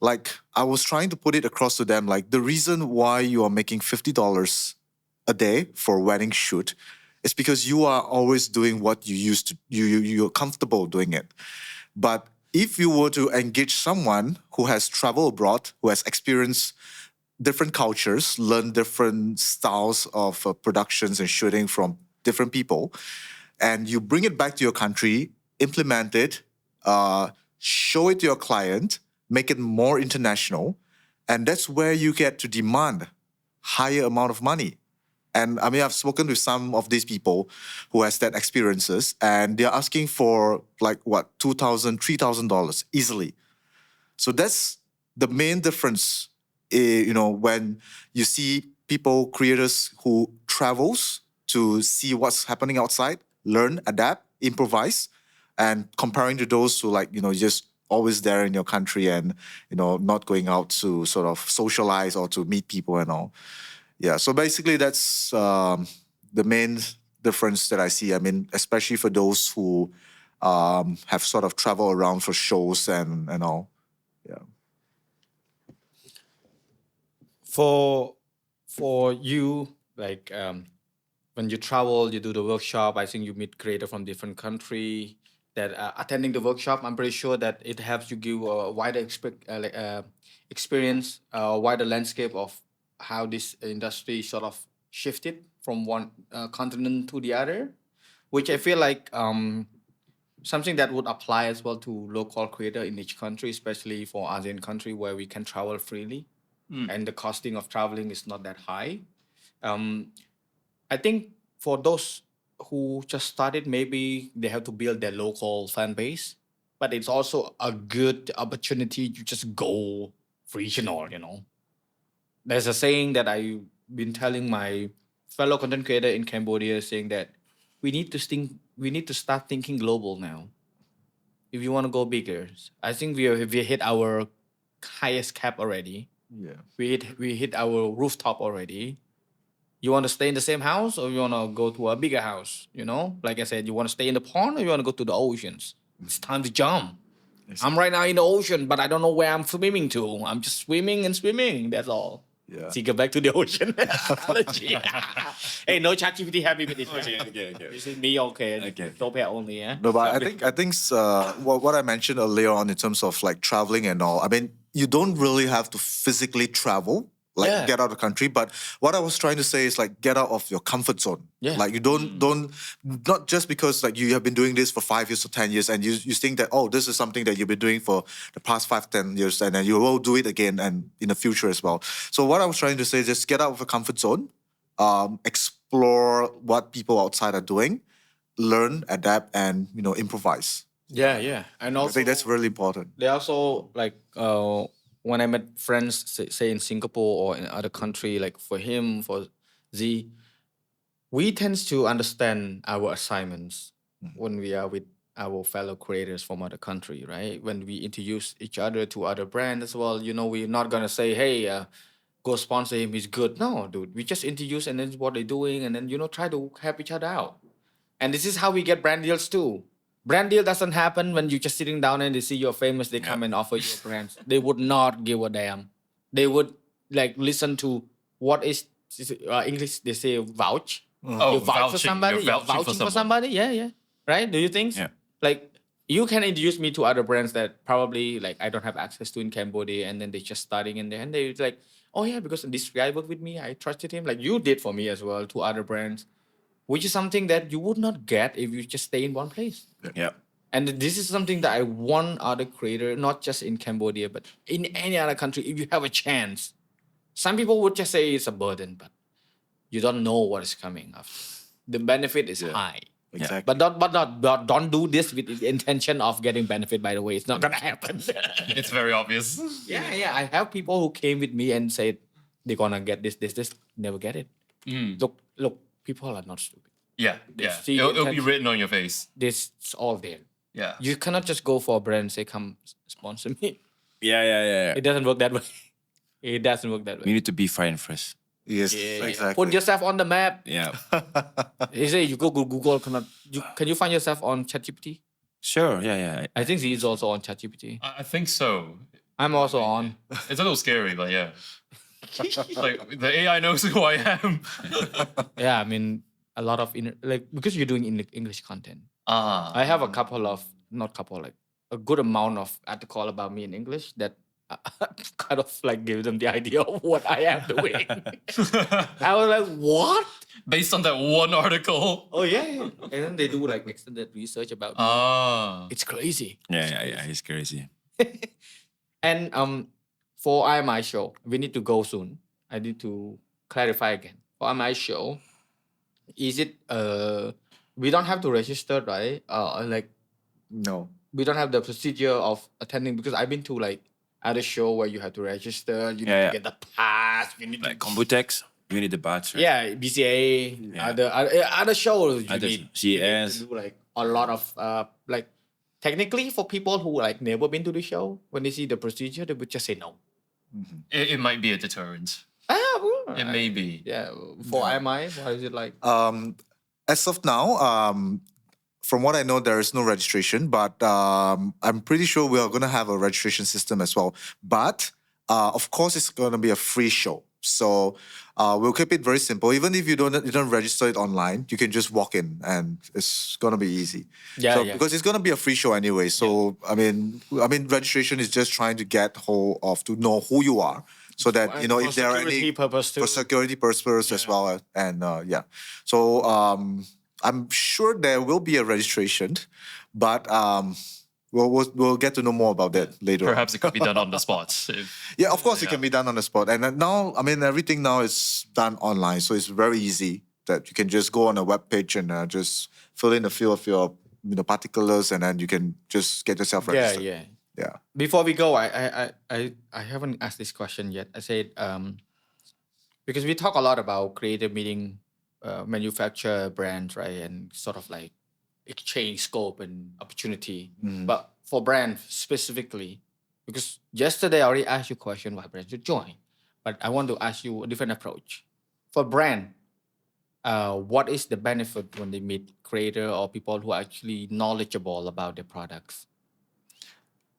like I was trying to put it across to them, like the reason why you are making $50 a day for a wedding shoot is because you are always doing what you used to, you're comfortable doing it. But if you were to engage someone who has traveled abroad, who has experienced different cultures, learn different styles of productions and shooting from different people, and you bring it back to your country, implement it, show it to your client, make it more international, and that's where you get to demand higher amount of money. And I mean, I've spoken with some of these people who has that experiences, and they're asking for like what, $2,000, $3,000 easily. So that's the main difference. When you see people, creators who travels to see what's happening outside, learn, adapt, improvise, and comparing to those who like, just always there in your country and, not going out to sort of socialize or to meet people and all. Yeah, so basically that's the main difference that I see. I mean, especially for those who have sort of traveled around for shows and all. Yeah. For you, like when you travel, you do the workshop. I think you meet creator from different country. That attending the workshop, I'm pretty sure that it helps you give a wider experience, a wider landscape of how this industry sort of shifted from one continent to the other, which I feel like something that would apply as well to local creator in each country, especially for ASEAN country where we can travel freely and the costing of traveling is not that high. I think for those who just started, maybe they have to build their local fan base, but it's also a good opportunity to just go regional, There's a saying that I've been telling my fellow content creator in Cambodia, saying that we need to start thinking global now. If you want to go bigger, I think we hit our highest cap already. Yeah. We hit our rooftop already. You want to stay in the same house or you want to go to a bigger house? Like I said, you want to stay in the pond or you want to go to the oceans? It's time to jump. I'm right now in the ocean, but I don't know where I'm swimming to. I'm just swimming and swimming. That's all. Yeah. See, go back to the ocean. Hey, no ChatGPT happy with this. Okay. This is me okay. Okay. Topia only, yeah. No, but I think what I mentioned earlier on in terms of like traveling and all. I mean, you don't really have to physically travel, like get out of the country. But what I was trying to say is like get out of your comfort zone. Yeah. Like you don't not just because like you have been doing this for 5 years or 10 years and you think that, oh, this is something that you've been doing for the past 5-10 years and then you will do it again and in the future as well. So what I was trying to say is just get out of your comfort zone, explore what people outside are doing, learn, adapt, and improvise. Yeah. And also I think that's really important. they also like when I met friends say in Singapore or in other country, like for Z, we tend to understand our assignments when we are with our fellow creators from other country, right? When we introduce each other to other brands as well, we're not gonna say, hey, go sponsor him, he's good. No, dude, we just introduce and then what they're doing and then try to help each other out. And this is how we get brand deals too. Brand deal doesn't happen when you're just sitting down and they see you're famous, they come and offer you brands. They would not give a damn. They would like listen to what is English, they say vouch. Oh, You vouch for vouching. somebody? You're You're vouching for vouching for someone. somebody? Yeah. Right? Do you think? Yeah. Like you can introduce me to other brands that probably like I don't have access to in Cambodia and then they're just starting in there and they like, oh yeah, because this guy worked with me, I trusted him, like you did for me as well, to other brands, which is something that you would not get if you just stay in one place. Yeah. And this is something that I want other creator, not just in Cambodia, but in any other country, if you have a chance. Some people would just say it's a burden, but you don't know what is coming after. The benefit is high. Exactly. But don't do this with the intention of getting benefit, by the way. It's not gonna happen. It's very obvious. Yeah. I have people who came with me and said they're gonna get this, never get it. Look, people are not stupid. Yeah. see It'll be intention. written on your face. This is all there. Yeah. You cannot just go for a brand and say, come sponsor me. Yeah. It doesn't work that way. It doesn't work that We way. need to be fine first. Yes, Yeah. exactly. Put yourself on the map. Yeah. You say you go Google, can you find yourself on ChatGPT? Sure. Yeah. I think he is also on ChatGPT. I think so. I'm also on. It's a little scary, but yeah. Like the AI knows who I am. Yeah, I mean, a lot of because you're doing English content. I have a good amount of article about me in English that kind of like give them the idea of what I am doing. I was like, what? Based on that one article. Oh yeah. And then they do like extended research about me. It's crazy. Yeah. It's crazy. And for IMI show, we need to go soon. I need to clarify again. For IMI show, is it we don't have to register, right? Like No. we don't have the procedure of attending, because I've been to like other show where you have to register, you need to get the pass, you need Like to Combutex, you need the badge. Right? yeah, BCA, other shows you Other need CS. to do like a lot of like technically for people who like never been to the show, when they see the procedure, they would just say no. It might be a deterrent. It may be. Yeah, for IMI, why is it like? As of now, from what I know, there is no registration, but I'm pretty sure we are going to have a registration system as well. But of course, it's going to be a free show. So we'll keep it very simple. Even if you don't register it online, you can just walk in, and it's going to be easy. Yeah. Because it's going to be a free show anyway. So I mean, registration is just trying to get hold of, to know who you are, so that you know For if there are security any purpose too. for security purposes as well. And yeah, so I'm sure there will be a registration, but we'll get to know more about that later. Perhaps it could be done on the spot. Yeah, of course it can be done on the spot. And now, I mean, everything now is done online, so it's very easy that you can just go on a web page and just fill in a few of your particulars, and then you can just get yourself registered. Yeah. Before we go, I haven't asked this question yet. I said because we talk a lot about creative meeting, manufacture brands, right, and sort of like exchange scope and opportunity. But for brands specifically, because yesterday I already asked you a question why brands should join, but I want to ask you a different approach. For brand, what is the benefit when they meet creator or people who are actually knowledgeable about their products?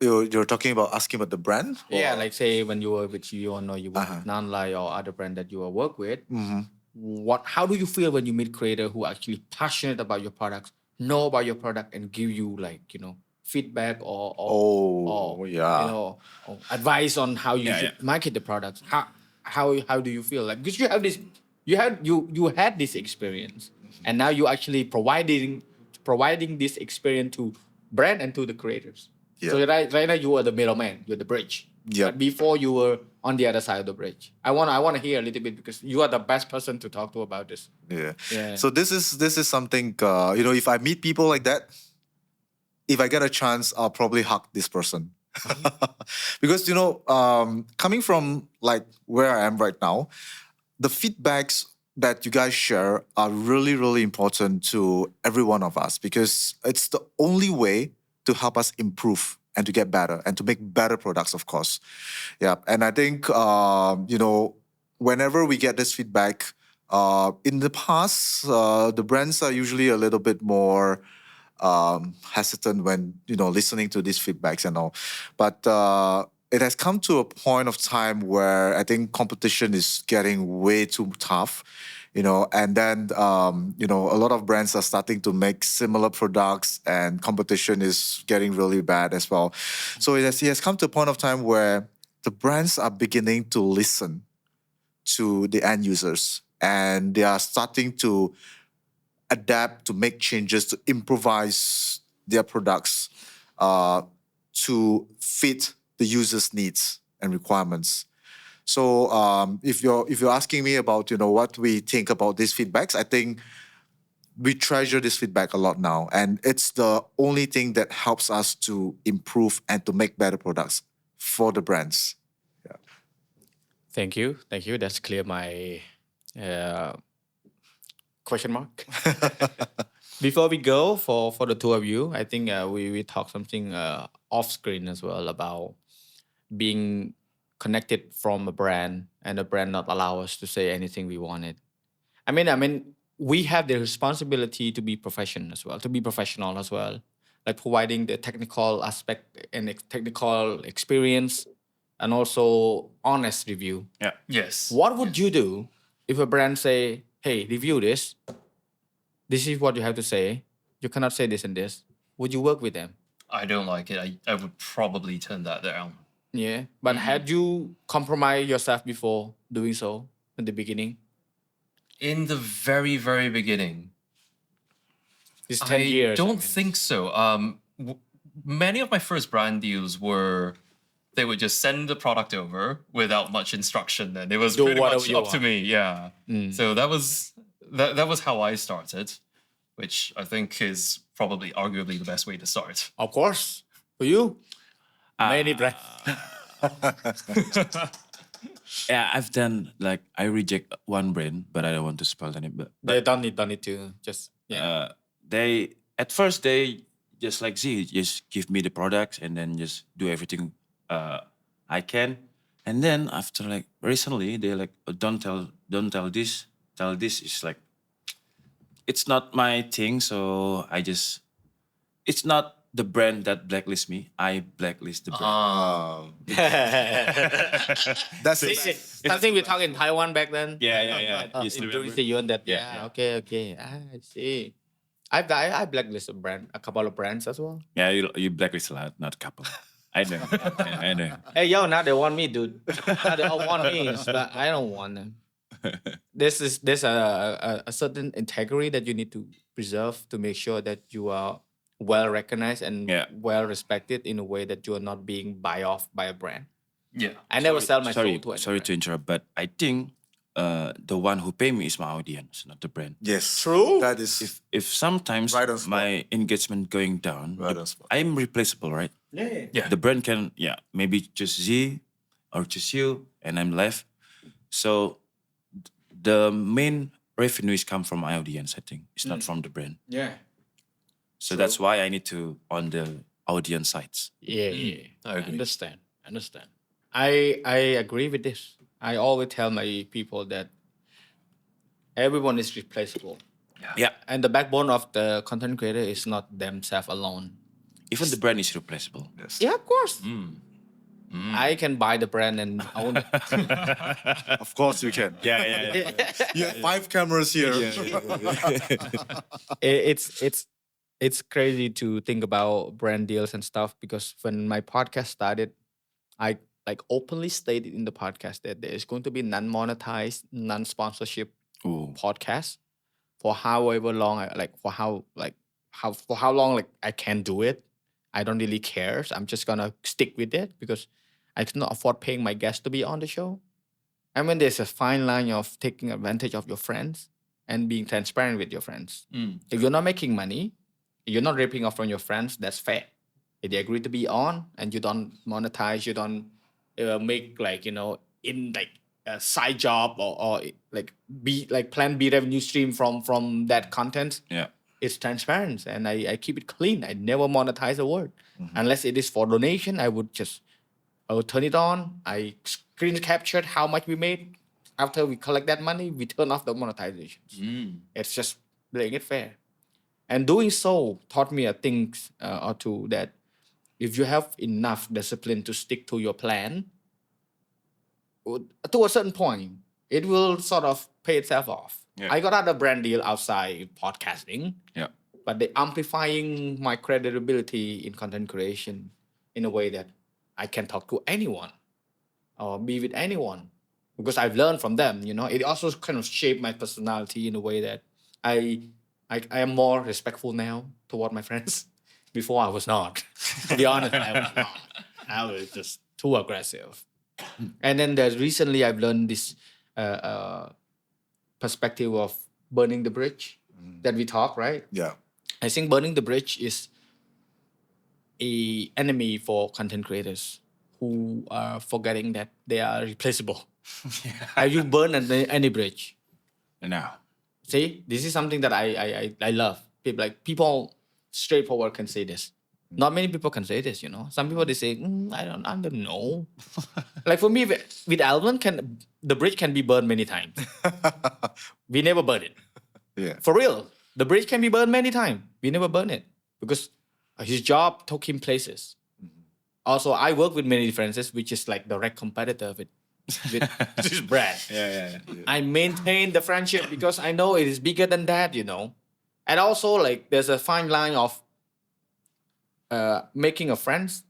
You're talking about asking about the brand? Yeah, like say when you were with Gion or you were with Nanlai or other brand that you will work with. How do you feel when you meet creator who are actually passionate about your products, know about your product, and give you like feedback or or advice on how you should market the products? How do you feel like, because you had this experience, and now you actually providing this experience to brand and to the creators. So right now you are the middleman, you're the bridge. Yeah. But before you were on the other side of the bridge. I want to hear a little bit, because you are the best person to talk to about this. Yeah. So this is something if I meet people like that, if I get a chance, I'll probably hug this person. Because coming from like where I am right now, the feedbacks that you guys share are really, really important to every one of us, because it's the only way to help us improve and to get better and to make better products, of course. Yeah. And I think, whenever we get this feedback, in the past, the brands are usually a little bit more hesitant when, listening to these feedbacks and all. But it has come to a point of time where I think competition is getting way too tough. And then, a lot of brands are starting to make similar products, and competition is getting really bad as well. So it has come to a point of time where the brands are beginning to listen to the end users, and they are starting to adapt, to make changes, to improvise their products to fit the users' needs and requirements. So if you're asking me about what we think about these feedbacks, I think we treasure this feedback a lot now, and it's the only thing that helps us to improve and to make better products for the brands. Thank you. That's clear my question mark. Before we go for the two of you, I think we talk something off screen as well about being connected from a brand and the brand not allow us to say anything we wanted. I mean, we have the responsibility to be professional as well, like providing the technical aspect and technical experience, and also honest review. Yeah. Yes. What would you do if a brand say, "Hey, review this. This is what you have to say. You cannot say this and this." Would you work with them? I don't like it. I would probably turn that down. Yeah, but had you compromised yourself before doing so in the beginning? In the very, very beginning, It's 10 years. don't think so. Many of my first brand deals were they would just send the product over without much instruction, and it was Do pretty whatever much you up to want. me. Yeah. So that was how I started, which I think is probably arguably the best way to start. Of course. For you? Many brands. Yeah, I've done like I reject one brand, but I don't want to spell the name. But They don't need to just they at first they just like just give me the products and then just do everything I can, and then after like recently they like don't tell this, tell this. It's like it's not my thing, so it's not the brand that blacklists me. I blacklist the brand. That's something we talked in Taiwan back then. yeah. During the year that Yeah. okay. I see. I blacklist a couple of brands as well. Yeah, you blacklist a lot, not a couple. I know. I know. Hey yo, now they want me, dude. Now they all want me, but I don't want them. There's a certain integrity that you need to preserve to make sure that you are well recognized and Yeah. well respected in a way that you are not being buy off by a brand. Yeah. I never sell my sorry, soul to any sorry brand. to interrupt, but I think the one who pay me is my audience, not the brand. yes, True. That is If sometimes Right on spot. my engagement going down, Right on spot. I'm replaceable, right? Yeah. The brand can maybe just Z or just you, and I'm left. So the main revenue is come from my audience. I think it's not from the brand. Yeah. So that's why I need to on the audience sides. Yeah. I agree. Understand. I agree with this. I always tell my people that everyone is replaceable. Yeah, And the backbone of the content creator is not themselves alone. even the brand is replaceable. Yeah, of course. I can buy the brand and own it. Of course you can. Yeah. You have 5 cameras here. It's crazy to think about brand deals and stuff, because when my podcast started, I like openly stated in the podcast that there is going to be non-monetized, non-sponsorship Ooh. podcast for however long for how long I can do it. I don't really care. So I'm just gonna stick with it because I cannot afford paying my guests to be on the show. I mean, there's a fine line of taking advantage of your friends and being transparent with your friends. If you're not making money, you're not ripping off from your friends, that's fair. If they agree to be on and you don't monetize, you don't make in a side job or plan B revenue stream from that content, Yeah. it's transparent and I keep it clean. I never monetize a word. Unless it is for donation, I would turn it on. I screen captured how much we made. After we collect that money, we turn off the monetizations. It's just playing it fair. And doing so taught me a thing or two, that if you have enough discipline to stick to your plan, to a certain point, it will sort of pay itself off. Yeah. I got other brand deal outside podcasting, Yeah. but they amplifying my credibility in content creation in a way that I can talk to anyone or be with anyone. because I've learned from them. It also kind of shaped my personality in a way that I am more respectful now toward my friends. Before I was not. To be honest, I was not. I was just too aggressive. And then recently I've learned this perspective of burning the bridge that we talk, right? Yeah. I think burning the bridge is a enemy for content creators who are forgetting that they are replaceable. Have you burned any bridge? No. See, this is something that I love. People straightforward can say this. Not many people can say this. Some people they say, I don't know. Like for me, with Alvin, the bridge can be burned many times. We never burn it. Yeah. For real, the bridge can be burned many times. We never burn it because his job took him places. Also, I work with many differences, which is like direct competitor with this brand. Yeah. I maintain the friendship because I know it is bigger than that, And also, like, there's a fine line of making a friends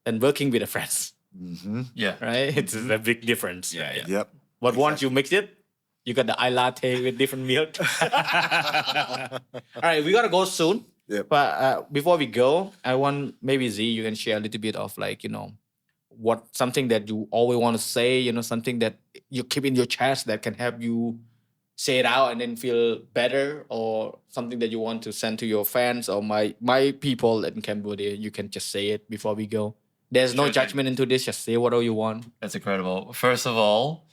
and working with a friends, Yeah. right? It's a big difference. Yeah. Yep. But once you mix it, you got the latte with different milk. All right, we gotta go soon. Yep. But before we go, I want maybe Z, you can share a little bit of like, something that you always want to say, something that you keep in your chest that can help you say it out and then feel better, or something that you want to send to your fans or my people in Cambodia. You can just say it before we go. There's no Sure thing. judgment into this. Just say whatever you want. That's incredible. First of all,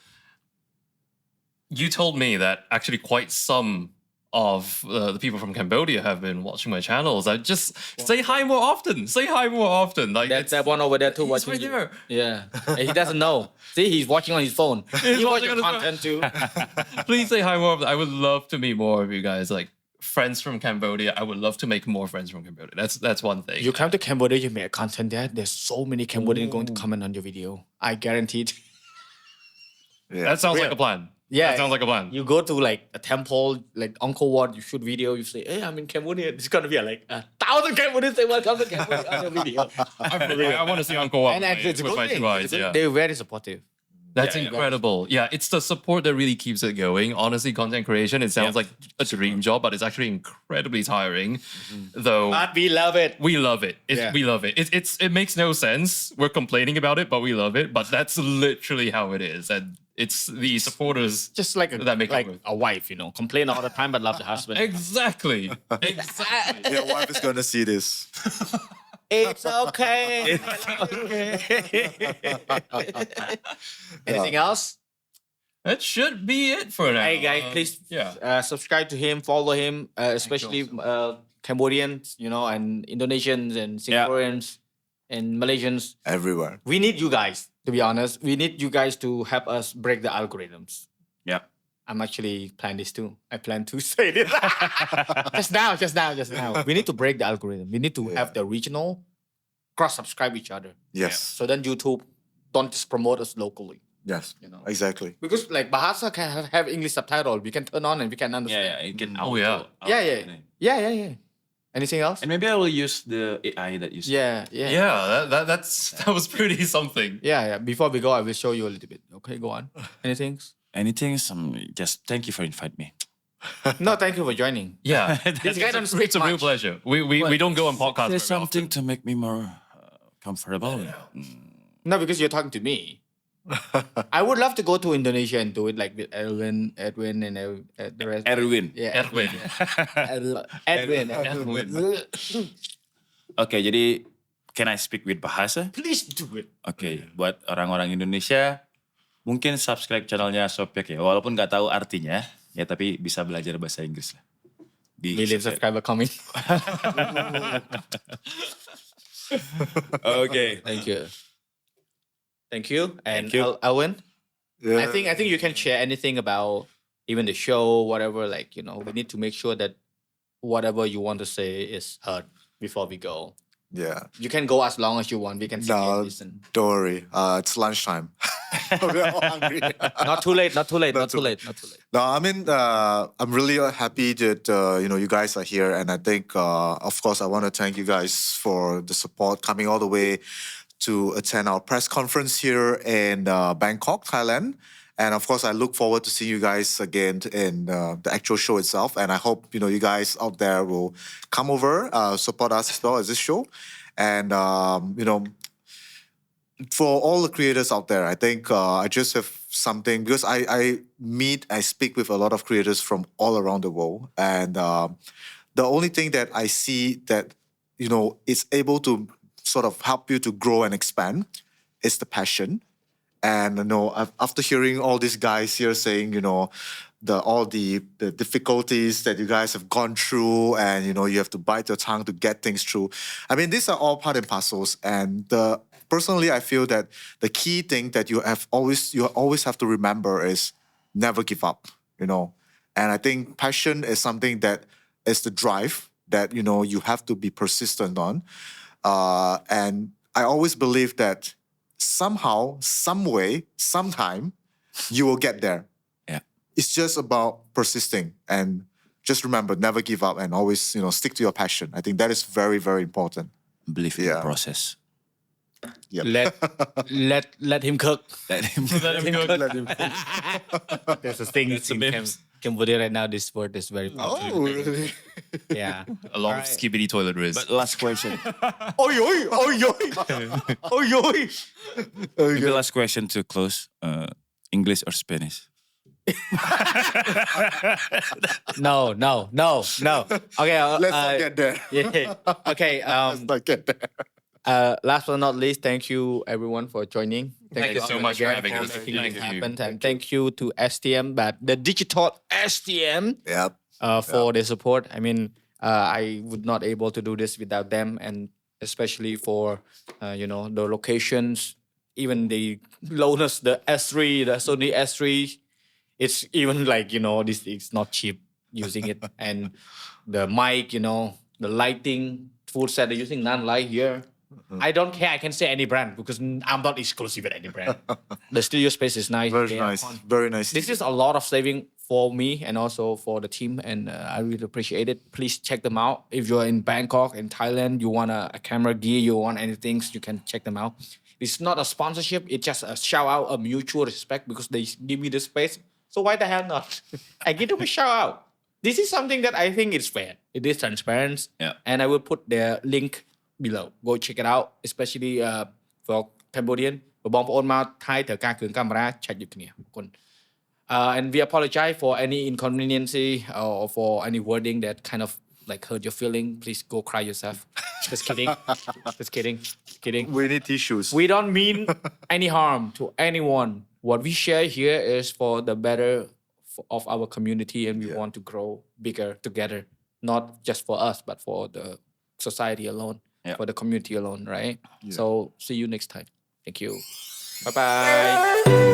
you told me that actually quite some of the people from Cambodia have been watching my channels. I just say hi more often. Say hi more often. Like That's that one over there too. he's Watching right you. there. Yeah, and he doesn't know. See, he's watching on his phone. He watches watching on his content too. Please say hi more often. I would love to meet more of you guys. Like friends from Cambodia. I would love to make more friends from Cambodia. That's one thing. You come to Cambodia, you make content there. There's so many Cambodians going to comment on your video. I guaranteed. Yeah. That sounds Real. like a plan. Yeah, That sounds like a plan. You go to like a temple, like Angkor Wat, you shoot video, you say, hey, I'm in Cambodia. It's gonna be like 1,000 Cambodians say welcome to Cambodia on the video. I want to see Uncle Wat And actually, it's a with good my thing. two eyes. Yeah. They're very supportive. That's Yeah, incredible. Yeah, it's the support that really keeps it going. Honestly, content creation, it sounds like a dream job, but it's actually incredibly tiring. Though But we love it. we love it. Yeah. We love it. It makes no sense. We're complaining about it, but we love it. But that's literally how it is. And it's the supporters. Just like That make it like work. a wife, complain all the time but love the husband. Exactly. Exactly. Your wife is gonna see this. It's okay. It's okay. Anything else? That should be it for now. Hey guys, please subscribe to him, follow him, especially Cambodians, and Indonesians and Singaporeans and Malaysians. Everywhere. We need you guys, to be honest. We need you guys to help us break the algorithms. Yeah. I'm actually planning this too. I plan to say this. just now. We need to break the algorithm. We need to have the regional cross-subscribe each other. Yes. So then YouTube don't just promote us locally. Yes. Exactly. Because like Bahasa can have English subtitle. We can turn on and we can understand. Yeah. You can Oh, yeah. Yeah. Anything else? And maybe I will use the AI that you said. Yeah. Yeah, that was pretty something. Yeah. Before we go, I will show you a little bit. Okay, go on. Anything? Anything? Just thank you for inviting me. No, thank you for joining. Yeah, This guy don't speak it's a real much. pleasure. We don't go on podcasts. There's very something to make me more comfortable. No, because you're talking to me. I would love to go to Indonesia and do it like with Edwin, and the rest. Erwin. Yeah, Edwin. Edwin. Oke, jadi can I speak with bahasa? Please do it. Oke, buat orang-orang Indonesia, mungkin subscribe channelnya Sopiak ya. Walaupun nggak tahu artinya, ya tapi bisa belajar bahasa Inggris lah. Di Million subscriber coming. Oke. Thank you. Thank you. And Thank you. Alvin, Yeah. I think you can share anything about even the show, whatever. Like we need to make sure that whatever you want to say is heard before we go. Yeah. You can go as long as you want. We can sit here No, and listen. don't worry. It's lunchtime. We're all hungry. Not too late. Not too late. Not Not too too late. Not too late. No, I mean, I'm really happy that you guys are here, and I think, of course, I want to thank you guys for the support coming all the way to attend our press conference here in Bangkok, Thailand. And of course, I look forward to seeing you guys again in the actual show itself. And I hope, you guys out there will come over, support us as well as this show. And, for all the creators out there, I think I just have something, because I speak with a lot of creators from all around the world. And the only thing that I see that, is able to sort of help you to grow and expand is the passion. And after hearing all these guys here saying, all the difficulties that you guys have gone through, and you have to bite your tongue to get things through. I mean, these are all part and parcels. And personally, I feel that the key thing that you always have to remember is never give up. And I think passion is something that is the drive that you have to be persistent on. And I always believe that somehow, some way, sometime, you will get there. Yeah. It's just about persisting, and just remember, never give up, and always, stick to your passion. I think that is very, very important. Believe in the process. Yep. Let him cook. Let him. Let him go. Let him finish. There's a thing That's a in meme. Cambodia right now. This word is very popular. Oh, really? Yeah. Along with skibidi toiletries. But last question. Oi, oi, oi, oi. Oi, oi. Maybe last question to close. English or Spanish? No. Okay. Let's not get there. Yeah. Okay. Let's not get there. Last but not least, thank you everyone for joining. Thank you so much for having us. Making Thank it you. happen. And thank you to STM, but the digital STM, Yep. for their support. I mean, I would not able to do this without them, and especially for the locations, even the loaners, the S3, the Sony S3. It's even like this is not cheap using it, and the mic, the lighting, full set. They're using non-light here. I don't care. I can say any brand because I'm not exclusive with any brand. The studio space is nice. Very They are nice. fun. Very nice. This is a lot of saving for me and also for the team, and I really appreciate it. Please check them out. If you're in Bangkok, in Thailand, you want a camera gear, you want anything, you can check them out. It's not a sponsorship. It's just a shout out, a mutual respect, because they give me the space. So why the hell not? I give them a shout out. This is something that I think is fair. It is transparent. Yeah. And I will put the link below. Go check it out, especially for Cambodian. បងប្អូនមកថៃត្រូវការគ្រឿងកាមេរ៉ាឆែកដូចគ្នាអរគុណ and we apologize for any inconvenience or for any wording that kind of like hurt your feeling. Please go cry yourself. Just kidding. Just kidding. We need tissues. We don't mean any harm to anyone. What we share here is for the better of our community, and we want to grow bigger together, not just for us, but for the society alone, for the community alone, right? So see you next time. Thank you. Bye-bye.